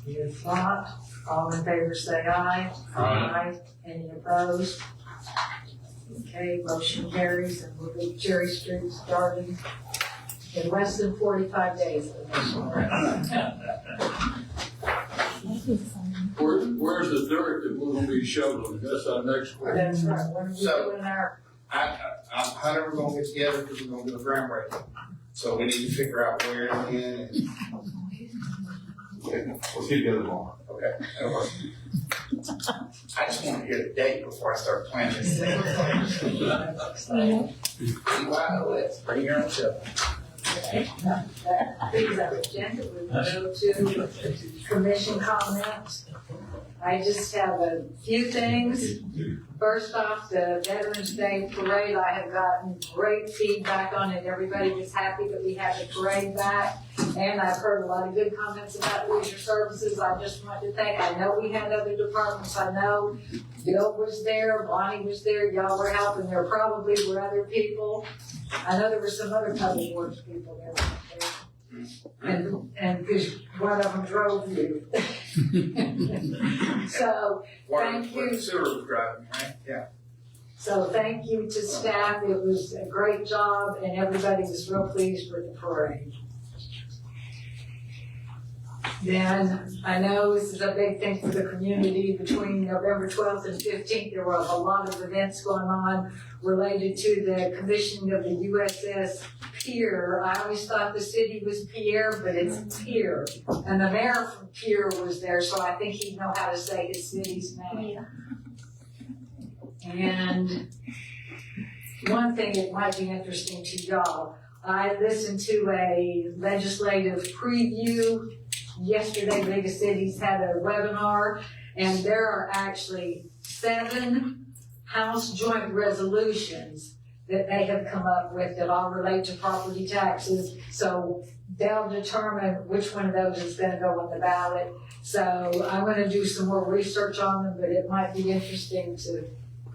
If not, all in favor say aye. Aye. Any opposed? Okay, motion carries and we'll get Cherry Street starting in less than 45 days. Where's the dirt that we're gonna be shoveling? That's our next question. That's right, when are we So- doing our, Hunter, we're gonna get together because we're gonna do a groundbreaking. So we need to figure out where and when and, Okay, we'll see you together tomorrow. okay, that'll work. I just wanna hear the date before I start planning this thing. BYOS, bring your own shovel. that things on the agenda, we go to commission comments. I just have a few things. First off, the Veterans Day Parade, I have gotten great feedback on it. Everybody was happy that we had the parade back. And I've heard a lot of good comments about leisure services. I just want to thank, I know we had other departments. I know Bill was there, Bonnie was there, y'all were helping. There probably were other people. I know there were some other public works people there. And because one of them drove you. So, Thank you. Sewer was driving, right? Yeah. so thank you to staff. It was a great job and everybody was real pleased with the parade. Then, I know this is a big thing for the community. Between November 12th and 15th, there were a lot of events going on related to the commissioning of the USS Pier. I always thought the city was Pierre, but it's Pier. And the mayor from Pier was there, so I think he'd know how to say his city's name. And one thing that might be interesting to y'all, I listened to a legislative preview yesterday. Mega Cities had a webinar, and there are actually 7 House joint resolutions that they have come up with that all relate to property taxes. So they'll determine which one of those is gonna go on the ballot. So I'm gonna do some more research on them, but it might be interesting to,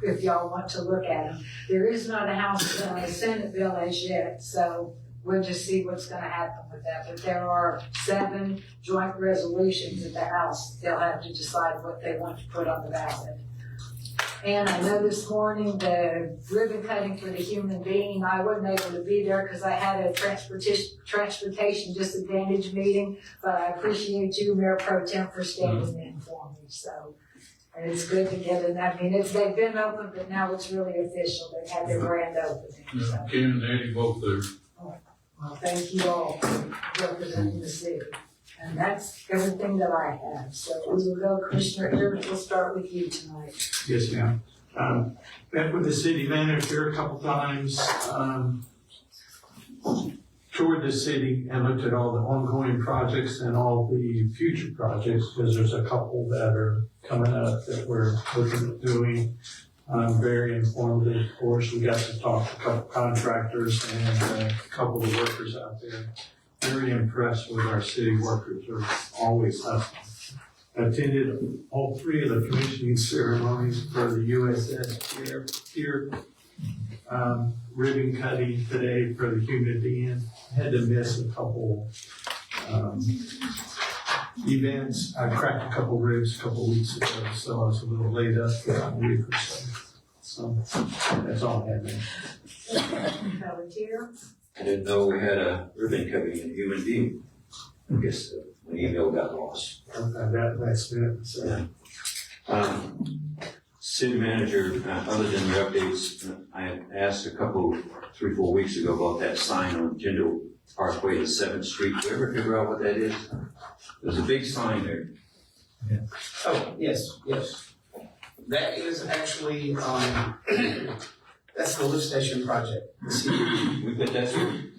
if y'all want to look at them. There is not a House bill and a Senate bill as yet, so we'll just see what's gonna happen with that. But there are 7 joint resolutions in the House. They'll have to decide what they want to put on the ballot. And I know this morning the ribbon cutting for the human being, I wasn't able to be there because I had a transportation disadvantage meeting, but I appreciate you, Mayor Pro Tem, for standing in for me, so. And it's good to get it, I mean, they've been open, but now it's really official, they've had their grand opening, so. Ken and Eddie both there. Well, thank you all for representing the city. And that's everything that I have. So we will go, Commissioner Evans, we'll start with you tonight. Yes, ma'am. Met with the city manager a couple times, toured the city and looked at all the ongoing projects and all the future projects, because there's a couple that are coming up that we're looking at doing. Very informative, of course. We got to talk to a couple contractors and a couple of workers out there. Very impressed with our city workers. They're always hustling. attended all three of the commissioning ceremonies for the USS Tier ribbon cutting today for the human being. Had to miss a couple events. I cracked a couple ribs a couple weeks ago, so I was a little laid up for a week or so. So that's all I had, man. Volunteer. I didn't know we had a ribbon cutting in a human being. I guess the email got lost. That's it. So. City manager, other than your updates, I had asked a couple, 3-4 weeks ago about that sign on Tyndall Parkway to 7th Street. Did you ever figure out what that is? There's a big sign there. Oh, yes. That is actually, that's the lift station project. We put that through?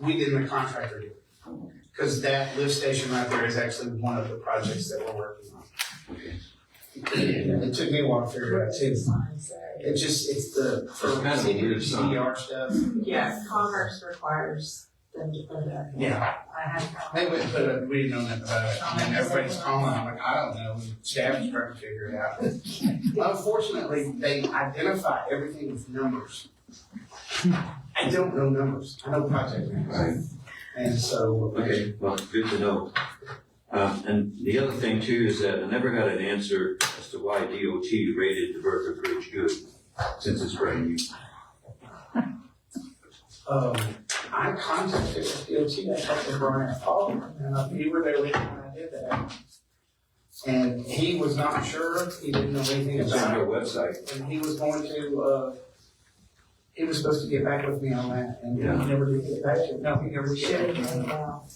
We didn't, the contractor did. Because that lift station right there is actually one of the projects that we're working on. Okay. It took me a while to figure it out too. It's the, for It's kind of a weird sign. CDR stuff. Yeah, Commerce requires them to put it up. Yeah. They went and put it, we didn't know nothing about it. And then everybody's calling, I'm like, I don't know. And staff is trying to figure it out. Unfortunately, they identify everything with numbers. I don't know numbers. I know project names. Right. And so. Okay, well, good to know. And the other thing too is that I never got an answer as to why DOT rated the Bertha Bridge good, since it's brand new. I contacted DOT, I talked to Brian Paul, and you were there when I did that. And he was not sure, he didn't know anything It's on about their it. website. And he was going to, he was supposed to get back with me on that, and he Yeah. never did get back to me. No, he never did.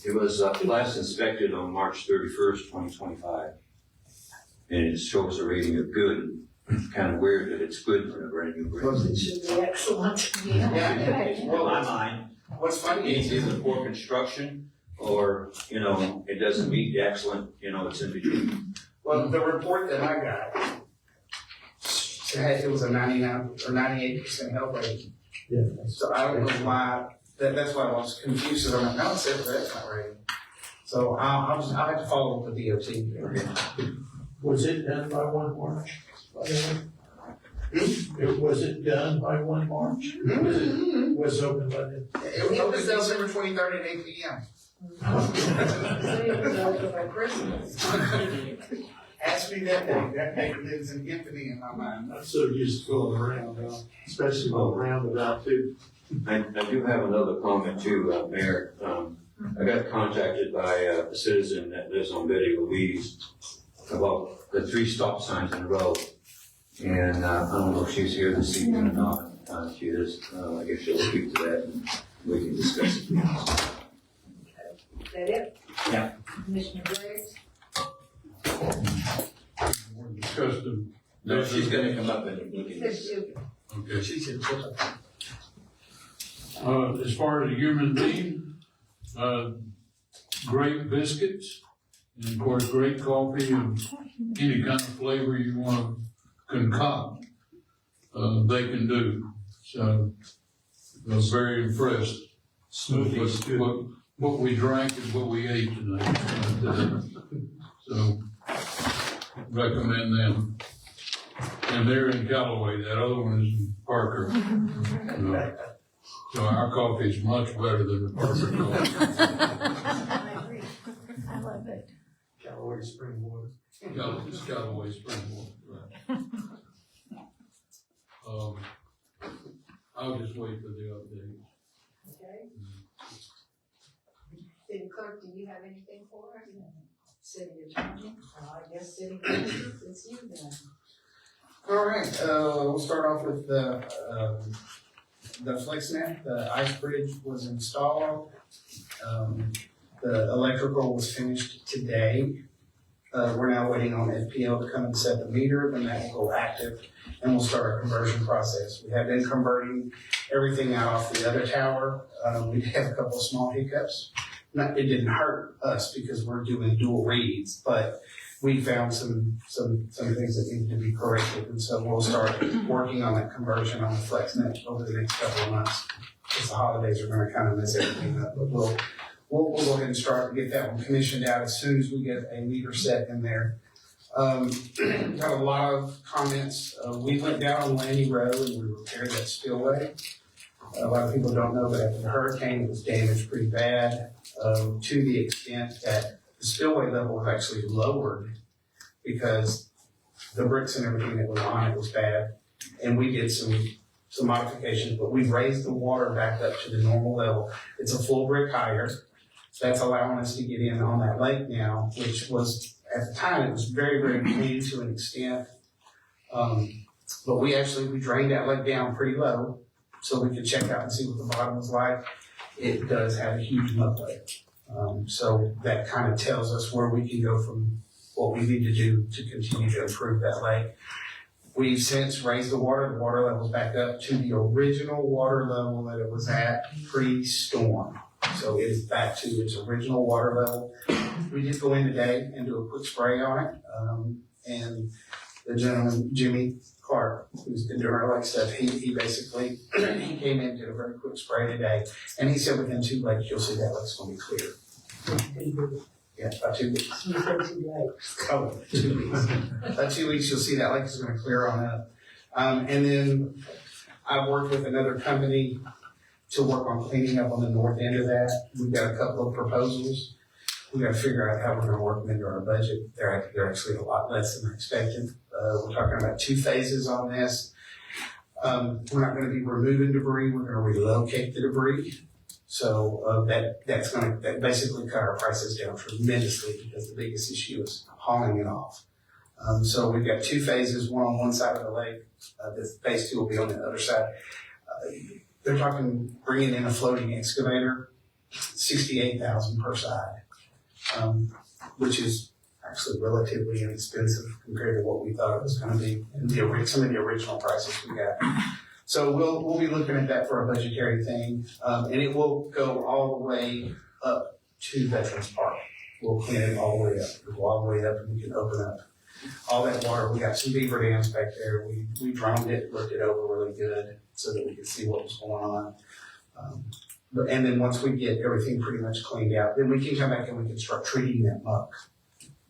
It was last inspected on March 31st, 2025. And it shows a rating of good. Kind of weird that it's good for a brand new bridge. It should be excellent. Yeah, In my mind, what's funny it's is, either poor construction or, it doesn't meet the excellent, it's in between. well, the report that I got, it was a 99 or 98% help rate. Yeah. So I don't know why, that's why I was confused, because I'm like, no, it says that's not right. So I'll have to follow up with DOT. Was it done by 1 March? Was it done by 1 March? Was open by then? It was open December 23rd at 8 p.m. It was over by Christmas. Ask me that day. That day lives in infamy in my mind. I'm so used to going around now, especially going roundabout too. I do have another comment too, Mayor. I got contacted by a citizen that lives on Betty Louise about the 3 stop signs in a row. And I don't know if she's here this evening or not. She is. I guess she'll speak to that and we can discuss it. Is that it? Yeah. Commissioner Briggs? Custom. No, she's gonna come up and we can Says discuss. you. Okay. She said, As far as a human being, great biscuits, and of course, great coffee and any kind of flavor you want to concoct, they can do. So, I was very impressed. Smoothies too. What we drank and what we ate tonight. So, recommend them. And they're in Callaway, that other one is in Parker. So our coffee is much better than the Parker coffee. I agree. I love it. Callaway spring water. It's Callaway Spring Water, right. I'll just wait for the update. Okay. City clerk, do you have anything for us? City attorney? I guess city manager, it's you then. all right, we'll start off with the FlexNet. The ice bridge was installed. The electrical was finished today. We're now waiting on FPL to come and set the meter, then that will go active, and we'll start our conversion process. We have been converting everything out off the other tower. We have a couple of small hiccups. It didn't hurt us because we're doing dual reads, but we found some things that needed to be corrected, and so we'll start working on that conversion on the FlexNet over the next couple of months. Because the holidays are gonna kind of mess everything up, but we'll go ahead and start to get that one commissioned out as soon as we get a meter set in there. Got a lot of comments. We went down on Laney Road and we repaired that spillway. A lot of people don't know, but after the hurricane, it was damaged pretty bad, to the extent that the spillway level was actually lowered because the bricks and everything that was on it was bad. And we did some modifications, but we raised the water back up to the normal level. It's a full brick higher. That's allowing us to get in on that lake now, which was, at the time, it was very, very clean to an extent. But we drained that lake down pretty low so we could check out and see what the bottom was like. It does have a huge mud layer. So that kind of tells us where we can go from what we need to do to continue to improve that lake. We've since raised the water level's back up to the original water level that it was at pre-storm. So it is back to its original water level. We did go in today and do a quick spray on it. And the gentleman, Jimmy Clark, who's been doing our lake stuff, he basically, he came in and did a very quick spray today. And he said within 2 weeks, you'll see that lake's gonna be clear. Yeah, about 2 weeks. You said 2 days. Oh, 2 weeks. About 2 weeks, you'll see that lake is gonna clear on up. And then I worked with another company to work on cleaning up on the north end of that. We've got a couple of proposals. We gotta figure out how we're gonna work them into our budget. They're actually a lot less than I expected. We're talking about 2 phases on this. We're not gonna be removing debris, we're gonna relocate the debris. So, that basically cut our prices down tremendously because the biggest issue is hauling it off. So we've got 2 phases, one on one side of the lake. This phase 2 will be on the other side. They're talking bringing in a floating excavator, $68,000 per side, which is actually relatively inexpensive compared to what we thought it was going to be in some of the original prices we got. So we'll be looking at that for a budgetary thing, and it will go all the way up to Veterans Park. We'll clean it all the way up. We'll go all the way up, and we can open up all that water. We got some beaver dams back there. We droned it, looked it over really good so that we could see what was going on. And then once we get everything pretty much cleaned out, then we can come back and we can start treating that muck.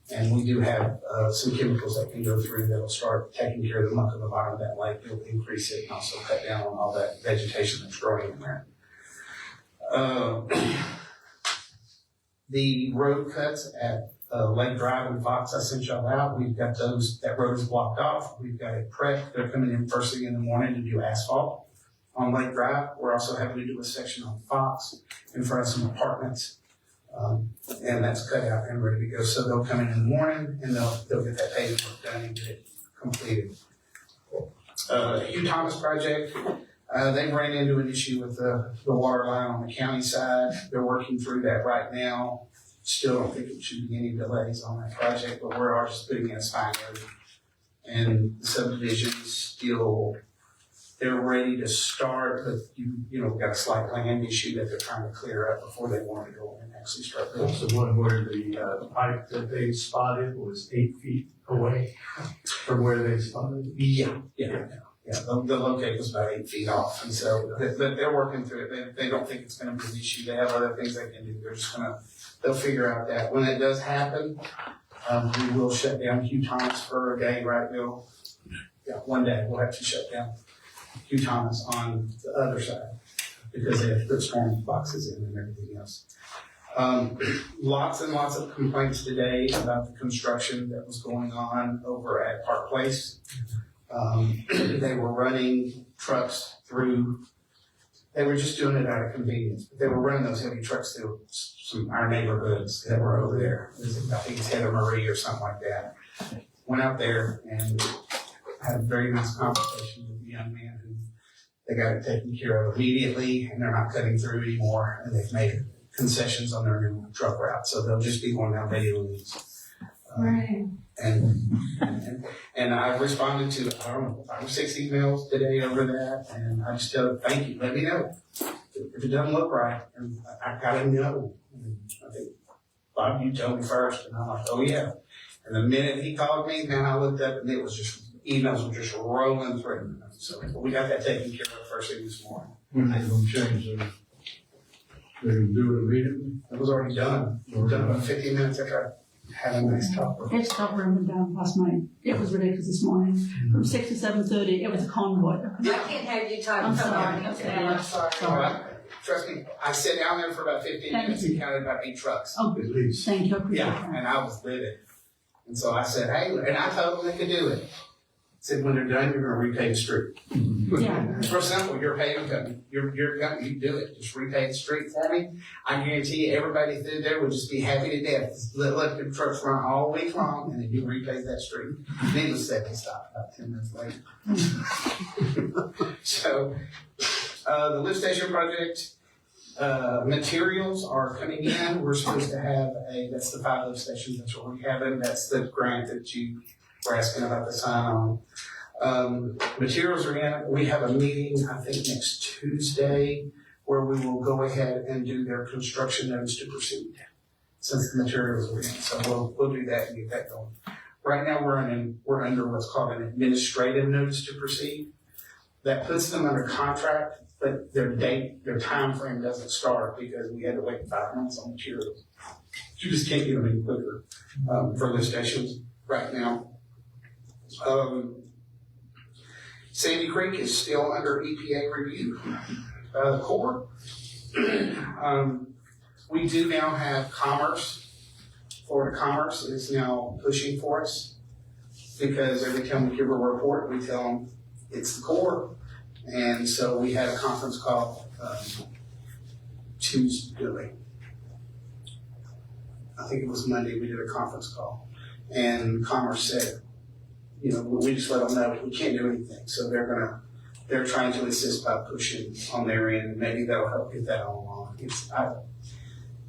And we do have some chemicals that can go through that'll start taking care of the muck on the bottom of that lake. It'll increase it and also cut down on all that vegetation that's growing in there. The road cuts at Lake Drive and Fox, I sent y'all out. We've got that road is blocked off. We've got it prepped. They're coming in first thing in the morning to do asphalt on Lake Drive. We're also having to do a section on Fox in front of some apartments. And that's cut out and ready to go. So they'll come in the morning and they'll get that paving work done and get it completed. Hugh Thomas project, they ran into an issue with the water line on the county side. They're working through that right now. Still don't think it should be any delays on that project, but we're all just putting in a spine road. And the subdivision's still, they're ready to start, but we've got a slight land issue that they're trying to clear up before they want to go and actually start building. That's the one where the pipe that they spotted was 8 feet away from where they spotted? Yeah. The locate was about 8 feet off, and so they're working through it. They don't think it's going to be an issue. They have other things they can do. They'll figure out that when it does happen, we will shut down Hugh Thomas for a day, right, Bill? Yeah, one day we'll have to shut down Hugh Thomas on the other side because they have to put storm boxes in and everything else. Lots and lots of complaints today about the construction that was going on over at Park Place. They were running trucks through, they were just doing it out of convenience, but they were running those heavy trucks through our neighborhoods that were over there. I think it's Heather Marie or something like that. Went out there and had a very nice conversation with the young man who they got it taken care of immediately, and they're not cutting through anymore, and they've made concessions on their new truck route, so they'll just be going down Bay Louise. Right. And I responded to, 5 or 6 emails today over that, and I just tell them, thank you, let me know. If it doesn't look right, and I gotta know. And I think, Bob, you told me first, and I'm like, oh yeah. And the minute he called me, man, I looked up and it was just, emails were just rolling through. So we got that taken care of first thing this morning. When they gonna change it? They can do it immediately? It was already done. It was done about 15 minutes after Have a nice talk. They stopped running down last night. It was ridiculous this morning. From 6 to 7:30, it was a convoy. I can't have you talk. I'm Come sorry. on, Okay. I'm sorry. All right. Trust me, I sat down there for about 15 Thank minutes you. and counted about 8 trucks. Oh, At least. thank you, I appreciate Yeah, that. and I was livid. And so I said, hey, and I told them they could do it. Said, when they're done, you're gonna repay the street. Yeah. It's real simple, you're a paving company, you're a company, you do it, just repay the street for me. I guarantee you, everybody through there would just be happy to death. Let the trucks run all week long, and then you repay that street. Needless to say, they stopped about 10 minutes later. So, the lift station project, materials are coming in. We're supposed to have that's the 5 lift stations, that's what we have, and that's the grant that you were asking about the sign on. Materials are in. We have a meeting, I think, next Tuesday, where we will go ahead and do their construction notice to proceed, since the materials are in. So we'll do that and get that going. Right now, we're under what's called an administrative notice to proceed. That puts them under contract, but their time frame doesn't start because we had to wait 5 months on materials. You just can't get them any quicker for lift stations right now. Sandy Creek is still under EPA review. The Corps. We do now have Commerce. Florida Commerce is now pushing for us because every time we give a report, we tell them it's the Corps. And so we had a conference call Tuesday. I think it was Monday, we did a conference call. And Commerce said, you know, we just let them know we can't do anything. So they're trying to assist by pushing on their end, and maybe that'll help get that all on.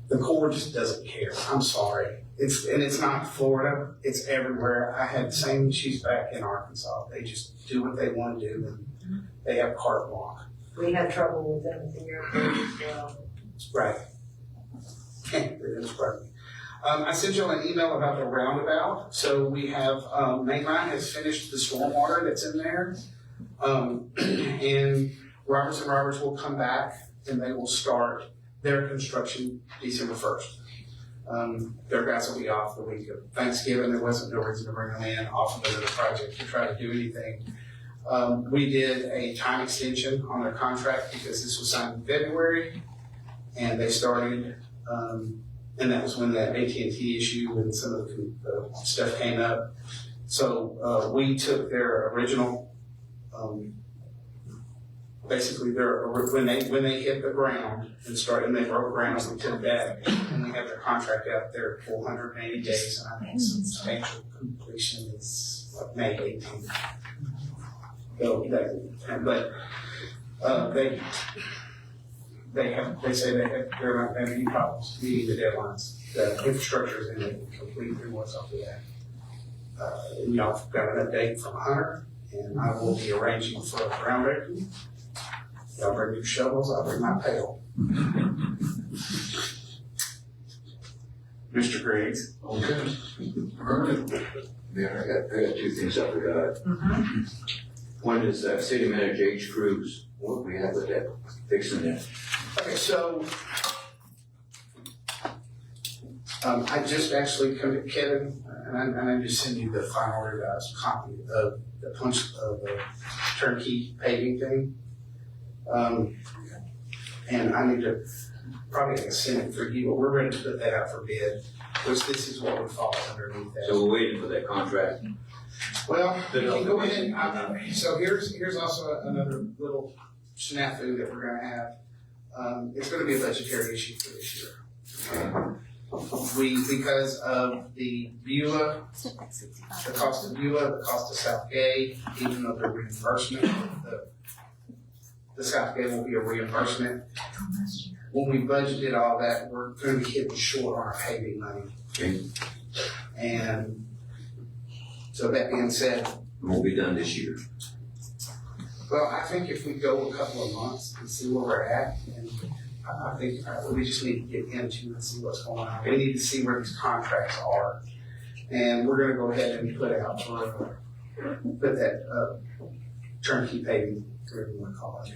The Corps just doesn't care. I'm sorry. It's not Florida. It's everywhere. I had the same issues back in Arkansas. They just do what they want to do, and they have carte blanche. We had trouble with them at the airport as well. Right. I sent you an email about the roundabout. So we have, Mainline has finished the stormwater that's in there. And Roberts and Roberts will come back and they will start their construction December 1st. Their guys will be off the week of Thanksgiving. There wasn't no reason to bring them in off of the project to try to do anything. We did a time extension on their contract because this was signed in February, and they started, and that was when that AT&T issue and some of the stuff came up. So we took their original, basically when they hit the ground and they broke ground, we took that and we have their contract out there for 180 days, and I think substantial completion is like May 18th. They say they're not having any problems meeting the deadlines. The infrastructure is in it completely. What's up with that? Y'all have got an update from Hunter, and I will be arranging for a groundbreaking. Y'all bring your shovels, I'll bring my pail. Mr. Griggs. Okay. Yeah, I got 2 things I forgot. One is City Manager H. Cruz. What do we have with that? Fixing that. Okay, so I just actually come to Kevin, and I just send you the final revised copy of the punch of the turnkey paving thing. And I need to probably send it for you, but we're ready to put that out for bid, which this is what would fall underneath that. So we're waiting for that contract. Well, you can go ahead. So here's also another little snafu that we're gonna have. It's gonna be a budgetary issue for this year. Because of the Beulah, the cost of Beulah, the cost of South Gay, even though the reimbursement, the South Gay will be a reimbursement. When we budgeted all that, we're gonna be hitting short on our paving money. Okay. And so that being said, It won't be done this year. well, I think if we go a couple of months and see where we're at, and I think we just need to get into and see what's going on. We need to see where these contracts are. And we're gonna go ahead and put that turnkey paving, whatever you wanna call it.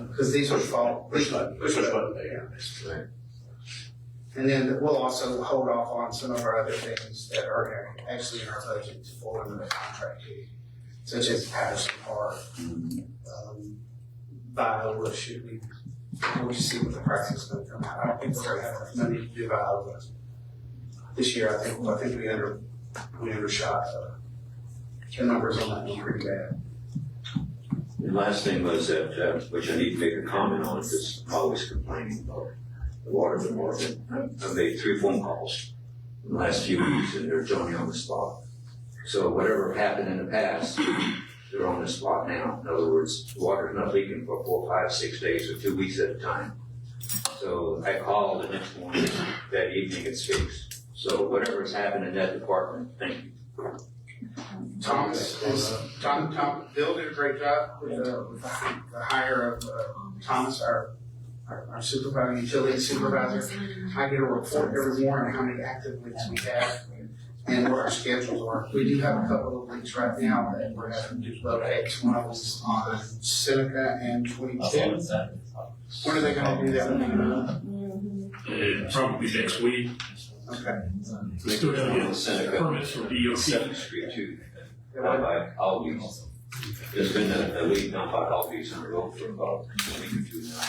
Because these are push button. And then we'll also hold off on some of our other things that are actually in our budget to fall under the contract fee, such as Patterson Park, Viola, we'll see what the price is gonna come out. I don't think we're gonna have enough money to do Viola this year. I think we undershot the numbers on that one pretty bad. The last thing was that, which I need to make a comment on, because I'm always complaining about the water department. I've made 3 phone calls in the last few weeks, and they're throwing me on the spot. So whatever happened in the past, they're on the spot now. In other words, the water's not leaking for 4, 5, 6 days or 2 weeks at a time. So I called the next morning, that evening it's fixed. So whatever's happened in that department, thank you. Tom, Bill did a great job with the hire of Thomas, our supervisor, utility supervisor. I get a report every morning how many active leaks we have and what our schedules are. We do have a couple of leaks right now that we're having to locate. One of them is on Seneca and 22. When are they gonna do that? Probably next week. Okay. We still gotta get Seneca, permits from DOT. 7th Street too, down by Aldi's. There's been a leak down by Aldi's on the road for about a week or 2 now.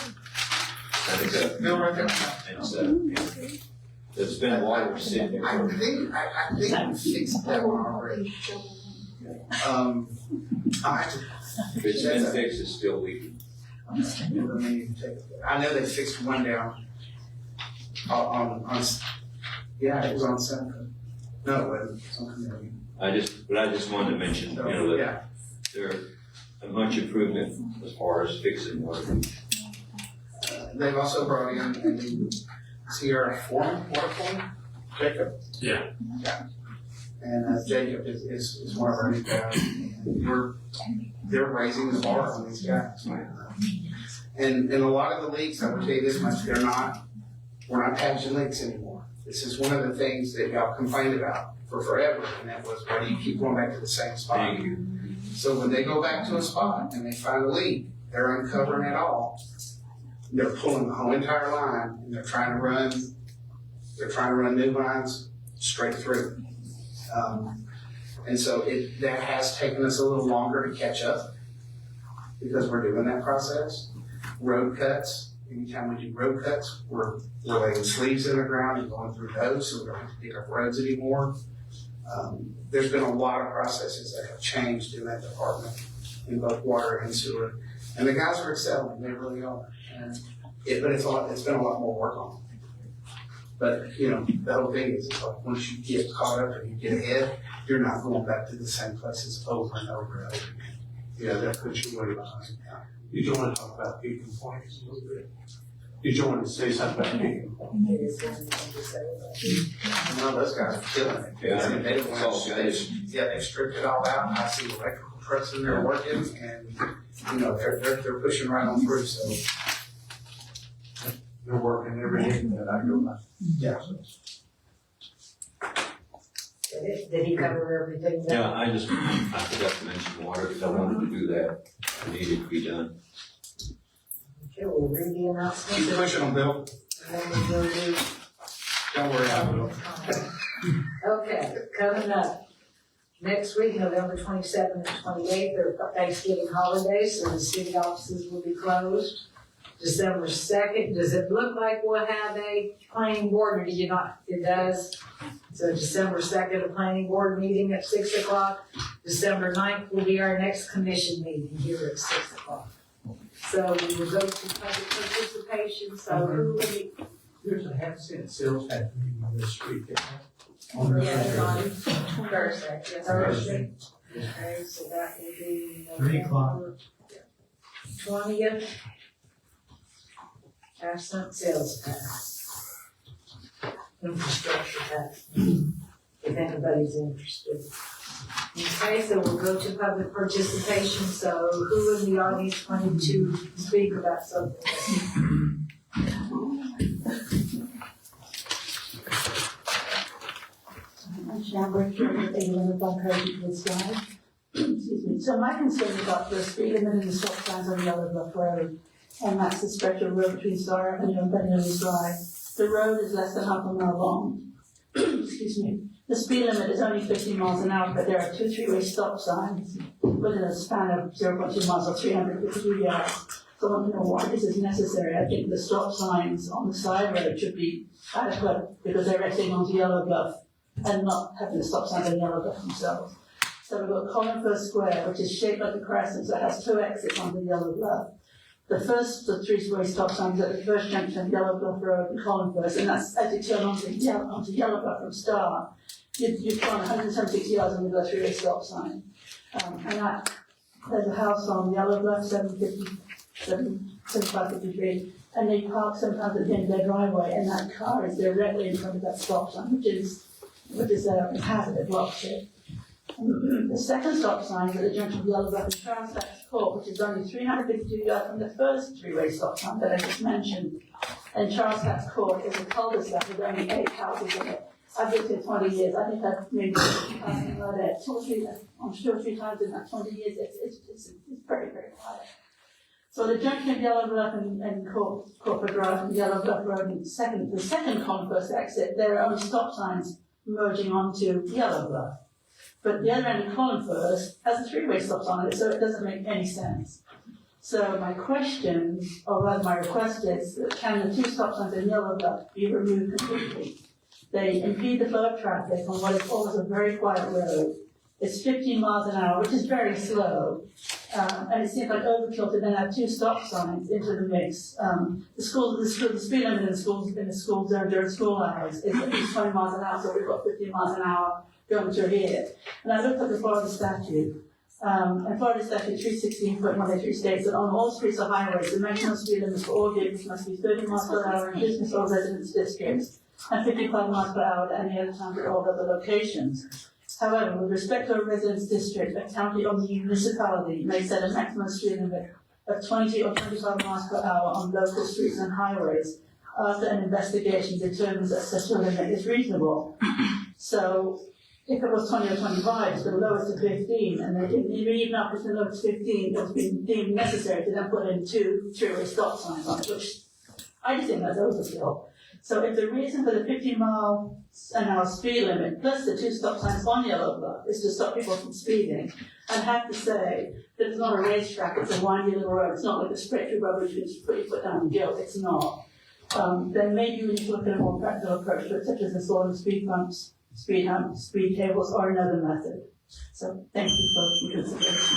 Seneca, Bill, right there. and there's been water sitting there. I think we fixed that one already. I have to. If it's been fixed, it's still leaking. I know they fixed one down on yeah, it was on Seneca. No, it wasn't. Something I just wanted to mention, that there's a much improvement as far as fixing water leaks. They've also brought in a new Sierra water foreman, Jacob. Yeah. And Jacob is one of our new guys. And they're raising the bar on these guys. And a lot of the leaks, I will tell you this much, we're not patching leaks anymore. This is one of the things that y'all complained about for forever, and that was, why do you keep going back to the same spot? So when they go back to a spot and they find a leak, they're uncovering it all. They're pulling the whole entire line, and they're trying to run new lines straight through. And so that has taken us a little longer to catch up because we're doing that process. Road cuts. Anytime we do road cuts, we're laying sleeves in the ground and going through those, so we don't have to dig up roads anymore. There's been a lot of processes that have changed in that department, in both water and sewer. And the guys are excelling, they really are. But it's been a lot more work on it. But, the whole thing is, it's like, once you get caught up and you get ahead, you're not going back to the same places over and over and over again. That puts you way behind. Did you want to talk about Beacon Point a little bit? Did you want to say something about Beacon Point? No, those guys are killing it. They've stripped it all out. I see electrical trucks in there working, and they're pushing right on through. So They're working every day that I go by. yeah. Did he cover everything? Yeah, I forgot to mention water, because I wanted to do that. It needed to be done. Okay, we'll read the announcements. Keep pushing them, Bill. And then we'll do. Don't worry, I will. Okay, coming up. Next week, November 27th and 28th, are Thanksgiving holidays, so the city offices will be closed. December 2nd, does it look like we'll have a planning board, or do you not? It does. So December 2nd, a planning board meeting at 6 o'clock. December 9th will be our next commission meeting here at 6 o'clock. So we will go to public participation, so who will be? There's a half-cent sales tax meeting on this street. Thursday. Thursday. Okay, so that will be 3 o'clock. November 20th. Absent sales tax. Infrastructure tax, if anybody's interested. Okay, so we'll go to public participation, so who in the audience wanted to speak about something? I'm Shannon Bridger with 811 Buckhead Drive. Excuse me. So my concern is about the speed limit and the stop signs on Yellow Bluff Road. And that's the stretch of road between Star Avenue and Benjamin Drive. The road is less than half a mile long. Excuse me. The speed limit is only 50 miles an hour, but there are 2 3-way stop signs within a span of 0.2 miles or 352 yards. So I want to know why this is necessary. I think the stop signs on the side road should be adequate because they're resting onto Yellow Bluff and not having the stop signs on Yellow Bluff themselves. So we've got Collinford Square, which is shaped like a crescent, so it has 2 exits onto Yellow Bluff. The 3-way stop signs at the first junction of Yellow Bluff Road and Collinford, and that's as you turn onto Yellow Bluff from Star. You've gone 176 yards under the 3-way stop sign. There's a house on Yellow Bluff, 7553, and they park sometimes at the end of their driveway, and that car is directly in front of that stop sign, which is a hazard, it blocks it. The second stop sign is at the junction of Yellow Bluff and Charles Stacks Court, which is only 352 yards from the first 3-way stop sign that I just mentioned. And Charles Stacks Court is a cul-de-sac with only 8 houses in it. I've lived here 20 years. I think I've maybe passing by there 2 or 3 times in that 20 years. It's very, very quiet. So the junction of Yellow Bluff and Corporate Drive and Yellow Bluff Road and the second converse exit, there are only stop signs merging onto Yellow Bluff. But the other end of Collinford has a 3-way stop sign on it, so it doesn't make any sense. So my question, or rather my request is, can the 2 stop signs in Yellow Bluff be removed completely? They impede the flow of traffic on what is always a very quiet road. It's 15 miles an hour, which is very slow. And it seems like overkill to then have 2 stop signs into the mix. The speed limit in the school zone during school hours is at least 20 miles an hour, so we've got 15 miles an hour going through here. And I looked at the Florida statute, and Florida statute 316.183 states that on all streets or highways, the maximum speed limit for all vehicles must be 30 miles per hour in business or residence districts, and 55 miles per hour at any other time at all other locations. However, with respect to a residence district, a county or municipality may set a maximum speed limit of 20 or 25 miles per hour on local streets and highways after an investigation determines that such a limit is reasonable. So, if it was 20 or 25, it's been lowered to 15, and then even after it's been lowered to 15, it's been deemed necessary to then put in 2 3-way stop signs on it, which I just think that's overkill. So if the reason for the 50 mile an hour speed limit plus the 2 stop signs on Yellow Bluff is to stop people from speeding, I'd have to say that it's not a racetrack, it's a windy little road. It's not like a straight through road which you just put your foot down and go. It's not. Then maybe we need to look at a more practical approach to it, such as installing speed bumps, speed humps, speed tables, or another method. So thank you for your consideration.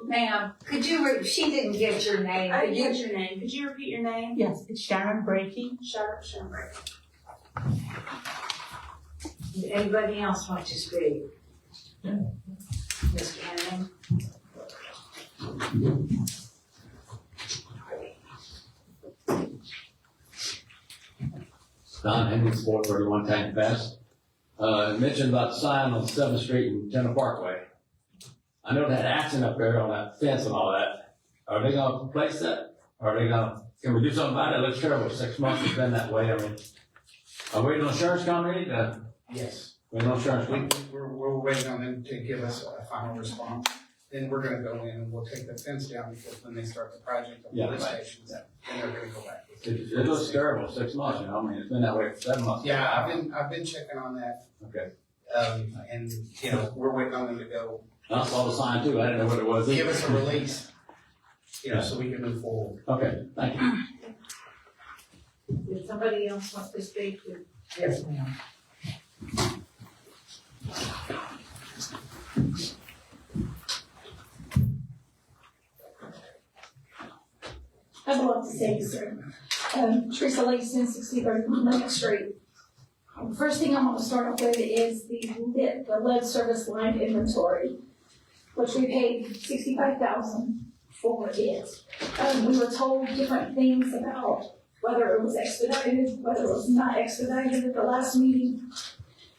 Ma'am, could you, she didn't get your name. I didn't get your name. Could you repeat your name? Yes, it's Sharon Brakey. Sharon Brakey. Anybody else want to speak? Mr. Hannon? Don Henry, 431 Tank Pass. Mentioned about the sign on 7th Street and General Parkway. I know that accent up there on that fence and all that. Are they gonna replace that? Can we do something about it? It looks terrible. 6 months it's been that way. I mean, are we waiting on insurance company? Yes. Waiting on insurance company? We're waiting on them to give us a final response. Then we're gonna go in and we'll take the fence down because when they start the project on the lift stations, then they're gonna go back. It looks terrible. 6 months, you know. I mean, it's been that way for 7 months. Yeah, I've been checking on that. Okay. And, you know, we're waiting on them to go. I saw the sign too. I didn't know what it was. Give us a release, you know, so we can move forward. Okay, thank you. Did somebody else want to speak? Yes, ma'am. I have a lot to say, sir. Teresa Lason, 6031 Lincoln Street. The first thing I want to start off with is the lead service line inventory, which we paid $65,000 for it. We were told different things about whether it was expedited, whether it was not expedited at the last meeting.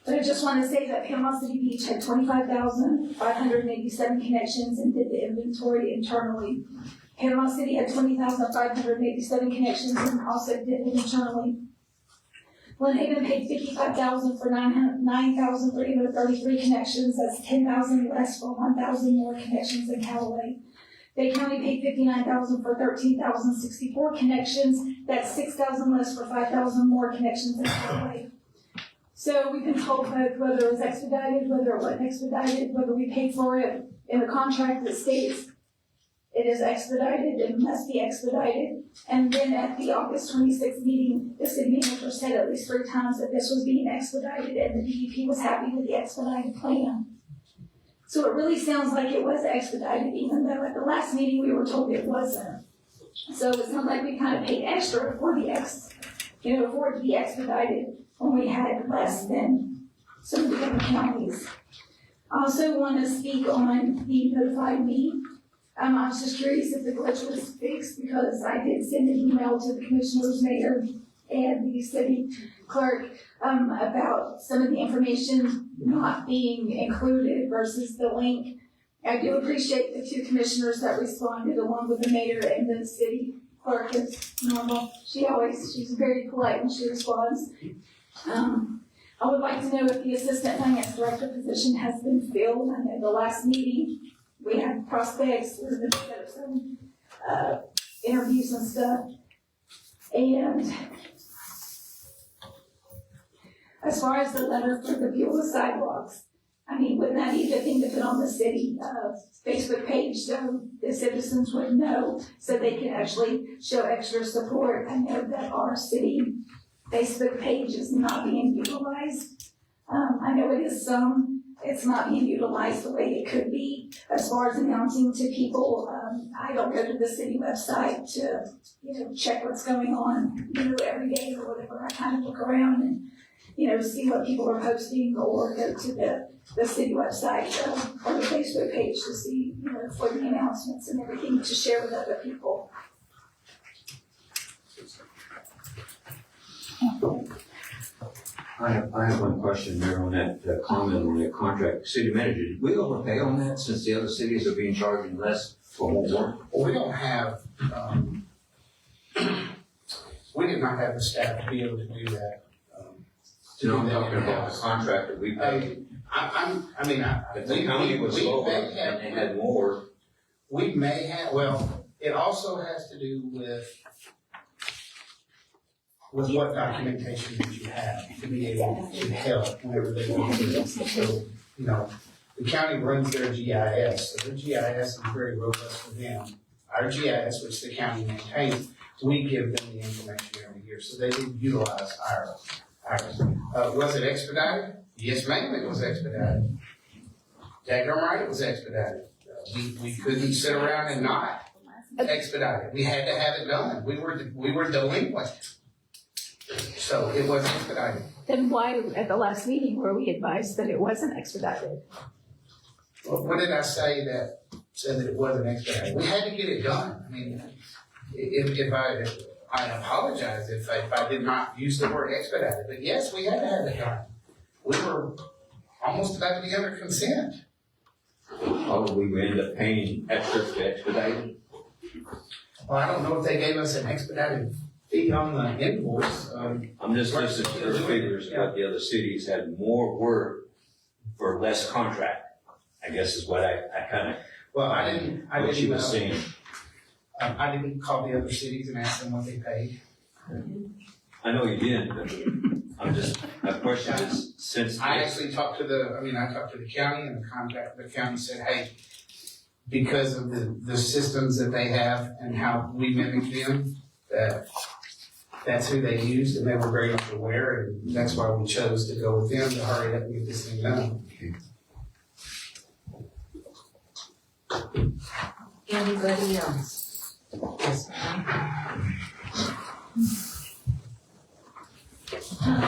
But I just want to say that Panama City Beach had 25,587 connections and did the inventory internally. Panama City had 20,587 connections and also did it internally. Glen Haven paid $55,000 for 9,333 connections. That's 10,000 less for 1,000 more connections than Callaway. Bay County paid $59,000 for 13,064 connections. That's 6,000 less for 5,000 more connections in Highway. So we've been told both whether it was expedited, whether it wasn't expedited, whether we paid for it in the contract that states it is expedited, it must be expedited. And then at the August 26th meeting, the city manager said at least 3 times that this was being expedited and the DEP was happy with the expedited plan. So it really sounds like it was expedited, even though at the last meeting we were told it wasn't. So it sounds like we kind of paid extra for the for it to be expedited when we had less than some of the other counties. I also want to speak on the notified me. I was just curious if the glitch was fixed because I did send an email to the commissioners, mayor, and the city clerk about some of the information not being included versus the link. I do appreciate the 2 commissioners that responded, along with the mayor and the city clerk as normal. She's very polite when she responds. I would like to know if the assistant finance director position has been filled. I know the last meeting we had prospects, we were going to set up some interviews and stuff. And as far as the letter for the Beulah sidewalks, I mean, wouldn't that be a good thing to put on the city Facebook page so the citizens would know, so they can actually show extra support? I know that our city Facebook page is not being utilized. I know it is it's not being utilized the way it could be. As far as announcing to people, I don't go to the city website to, check what's going on, every day or whatever. I kind of look around and, see what people are posting, or go to the city website or the Facebook page to see, for the announcements and everything to share with other people. I have one question there on that comment on the contract. City manager, did we overpay on that since the other cities are being charging less for more work? Well, we don't have, we did not have the staff to be able to do that. I'm talking about the contract that we paid. If the county was lower and they had more. We may have, well, it also has to do with what documentation that you have to be able to help whenever they want to do it. So, the county runs their GIS, so their GIS is very robust for them. Our GIS, which the county maintains, we give them the information every year, so they do utilize ours. Was it expedited? Yes, ma'am, it was expedited. Daggone right, it was expedited. We couldn't sit around and not expedite it. We had to have it done. We were delinquent. So it was expedited. Then why, at the last meeting, were we advised that it wasn't expedited? Well, what did I say that said that it wasn't expedited? We had to get it done. I mean, if I apologize if I did not use the word expedited, but yes, we had to have it done. We were almost about to be under consent. Probably we end up paying extra to expedite it. Well, I don't know if they gave us an expedited fee on the invoice. I'm just listening to their figures about the other cities had more work for less contract, I guess is what I kind of. Well, I didn't. What she was saying. I didn't call the other cities and ask them what they paid. I know you did, but my question is, since. I actually talked to the county, and the county said, hey, because of the systems that they have and how we mimic them, that's who they used, and they were very much aware, and that's why we chose to go with them to hurry up and get this thing done. Anybody else? Yes, ma'am.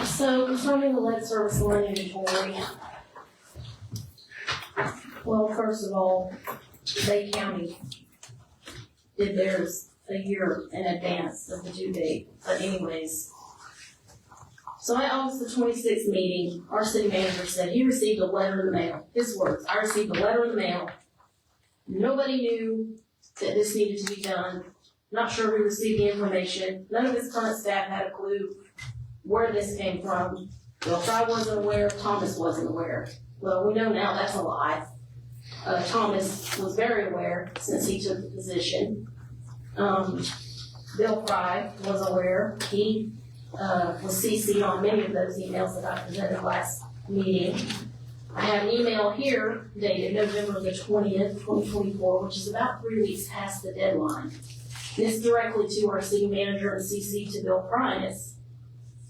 So concerning the lead service line inventory. Well, first of all, Bay County did theirs a year in advance of the due date, but anyways. So at August the 26th meeting, our city manager said he received a letter in the mail. His words, I received a letter in the mail. Nobody knew that this needed to be done. Not sure who received the information. None of his current staff had a clue where this came from. Well, Fry wasn't aware, Thomas wasn't aware. Well, we know now that's a lie. Thomas was very aware since he took the position. Bill Fry was aware. He was CC'd on many of those emails that I presented last meeting. I have an email here dated November the 20th, 2024, which is about 3 weeks past the deadline. This directly to our city manager and CC to Bill Fry, and it's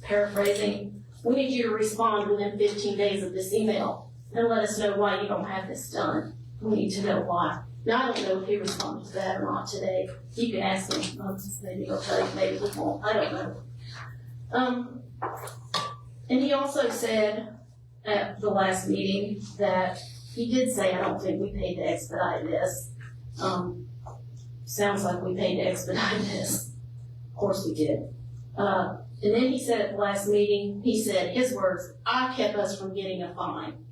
paraphrasing, we need you to respond within 15 days of this email and let us know why you don't have this done. We need to know why. Now, I don't know if he responded to that or not today. You can ask him. Maybe he'll tell you, maybe he won't. I don't know. And he also said at the last meeting that he did say, I don't think we paid to expedite this. Sounds like we paid to expedite this. Of course we did. And then he said at the last meeting, he said, his words, I kept us from getting a fine.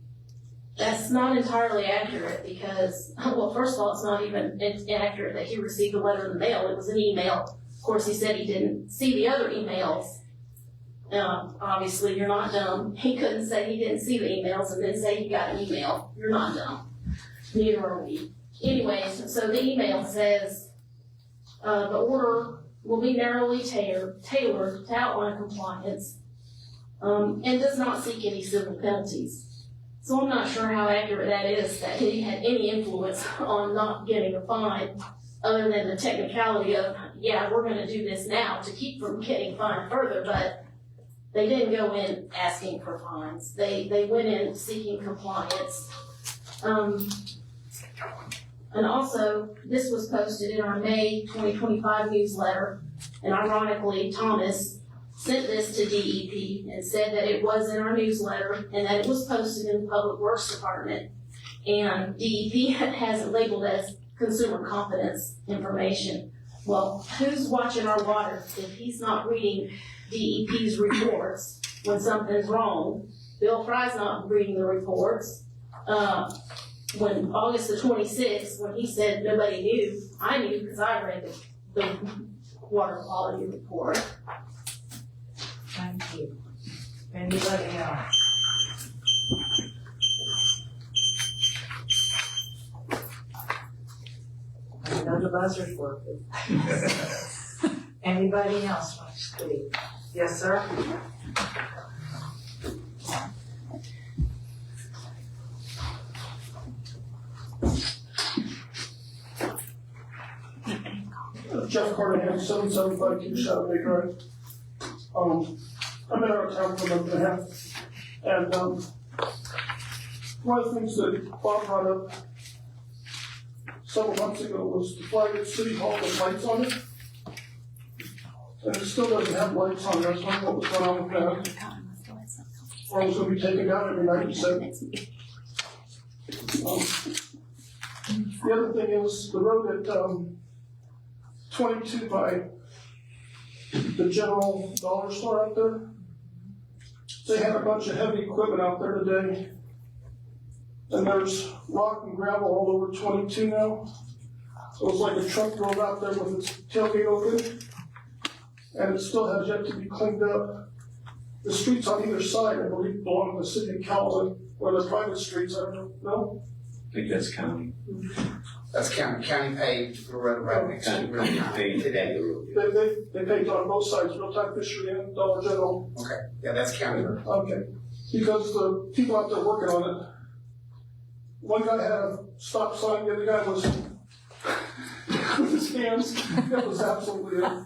That's not entirely accurate because, well, first of all, it's not even accurate that he received a letter in the mail. It was an email. Of course, he said he didn't see the other emails. Obviously, you're not dumb. He couldn't say he didn't see the emails and then say he got an email. You're not dumb. Neither are we. Anyways, so the email says, the order will be narrowly tailored to outline compliance and does not seek any civil penalties. So I'm not sure how accurate that is, that he had any influence on not getting a fine, other than the technicality of, yeah, we're gonna do this now to keep from getting fined further, but they didn't go in asking for fines. They went in seeking compliance. And also, this was posted in our May 2025 newsletter, and ironically, Thomas sent this to DEP and said that it was in our newsletter and that it was posted in the Public Works Department. And DEP has it labeled as consumer confidence information. Well, who's watching our water if he's not reading DEP's reports when something's wrong? Bill Fry's not reading the reports. When August the 26th, when he said nobody knew, I knew because I read the water quality report. Thank you. Anybody else? I know the buzzer's working. Anybody else want to speak? Yes, sir? Jeff Carnahan, 775 King Shadow Bay Drive. I've been out of town for a month and a half, and one of the things that Bob brought up several months ago was the flag at City Hall with lights on it. And it still doesn't have lights on it. I was wondering what was going on with that. Or it was going to be taken down every night, you said. The other thing is the road at 22 by the General Dollar Store out there. They had a bunch of heavy equipment out there today. And there's rock and gravel all over 22 now. So it's like a truck drove out there with its tailgate open. And it still has yet to be cleaned up. The streets on either side, I believe, belong to the city of Calhoun, or the private streets, I don't know. I think that's county. That's county paved the road right next to County paid today. They paved on both sides, Real-Time Fishery and Dollar General. Okay, yeah, that's county road. Okay, because the people out there working on it, one guy had a stop sign, the other guy was with his hands. It was absolutely a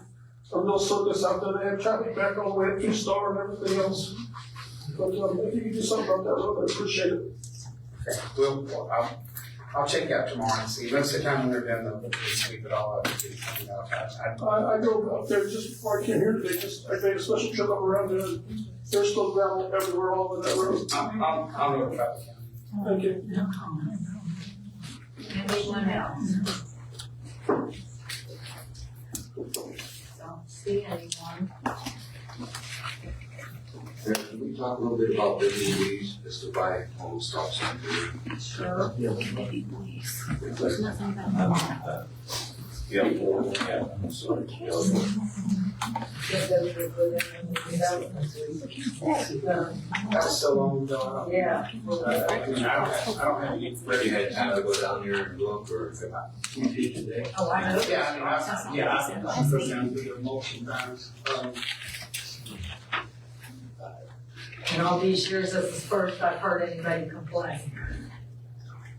real circus out there. They had traffic back all the way up to Star and everything else. But if you could do something about that road, I'd appreciate it. Okay, well, I'll check out tomorrow and see. Most of the time when they're done, they'll sweep it all up and do something else. I drove up there just before I came here today. I made a special trip up around there. There's still gravel everywhere all over that road. I'll know about the county. Thank you. Anyone else? Don't see anyone. Can we talk a little bit about business as to why home stop signs? Sure. There's nothing about that. Yeah. Yeah. So, Get those recruited in the development suite. That's so long ago. Yeah. I don't have any. Where you had time to go down there and look, or You did today. Oh, I know. Yeah, I've been down through there multiple times. In all these years, this is the first I've heard anybody complain.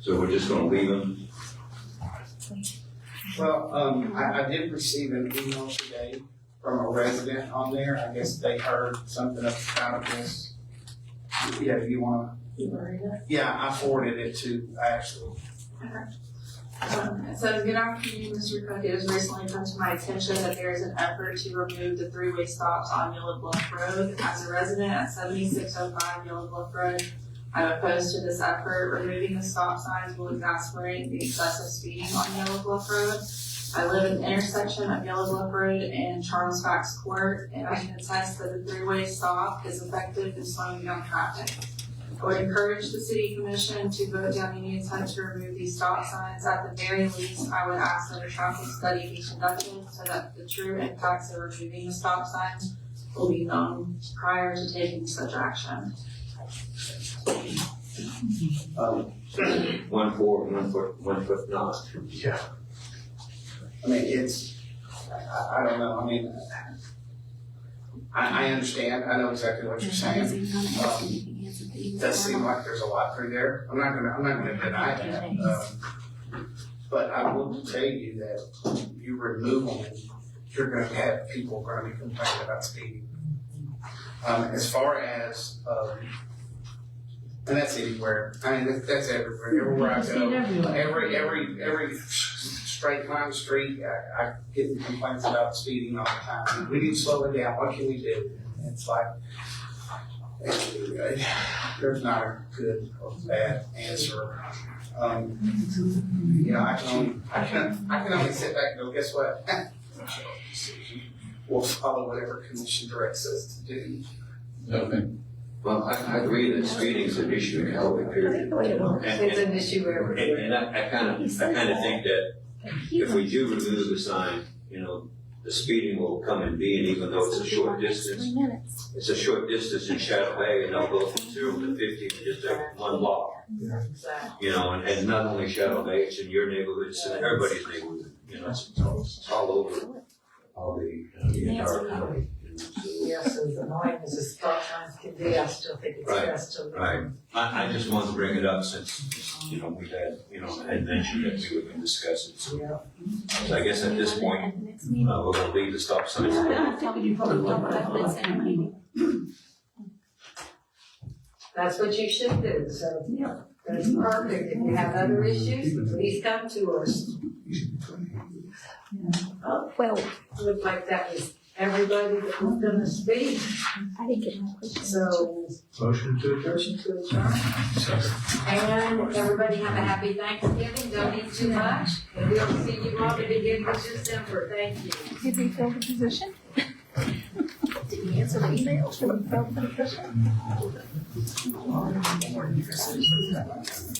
so we're just gonna leave them? Well, I did receive an email today from a resident on there. I guess they heard something about this. Yeah, do you wanna? Yeah, I forwarded it to Ashley. So good afternoon, Mr. Cook. It was recently come to my attention that there is an effort to remove the three-way stops on Yellow Bluff Road. As a resident at 7605 Yellow Bluff Road, I'm opposed to this effort. Removing the stop signs will exacerbate the excessive speeding on Yellow Bluff Road. I live in the intersection of Yellow Bluff Road and Charles Fax Court, and I can attest that the three-way stop is effective in slowing down traffic. I would encourage the city commission to vote down any attempt to remove these stop signs. At the very least, I would ask that a traffic study be conducted so that the true impacts of removing the stop signs will be known prior to taking such action. one foot not. Yeah. I mean, I don't know, I mean, I understand, I know exactly what you're saying. It does seem like there's a lot through there. I'm not gonna deny that. But I will tell you that you remove them, you're gonna have people gonna be complaining about speeding. As far as, and that's anywhere, I mean, that's everywhere, everywhere I go. Every straight line street, I get complaints about speeding all the time. We need to slow it down, what can we do? It's like, there's not a good or bad answer. You know, I can only sit back and go, guess what? We'll follow whatever commission directs us to do. Okay. Well, I agree that speeding is an issue in Hellway, period. It's an issue everywhere. And I kind of think that if we do remove the sign, you know, the speeding will come in being, even though it's a short distance. It's a short distance in Shadow Bay, and they'll go from 0 to 50 in just one block. Exactly. You know, and not only Shadow Bay, it's in your neighborhood, it's in everybody's neighborhood. You know, it's all over, all the entire county. Yes, as annoying as the stop signs can be, I still think it's Right, best to. right. I just wanted to bring it up since, you know, we had, had mentioned that we were going to discuss it. So I guess at this point, we're going to leave the stop signs. That's what you should do, so, that's perfect. If you have other issues, please come to us. Well, Looked like that was everybody that was gonna speak, I didn't get my question. so, Motion to adjourn. motion to adjourn. And everybody have a happy Thanksgiving, don't eat too much, and we'll see you all the beginning of December, thank you. Did we fill the position? Did he answer the email? Did we fill the position?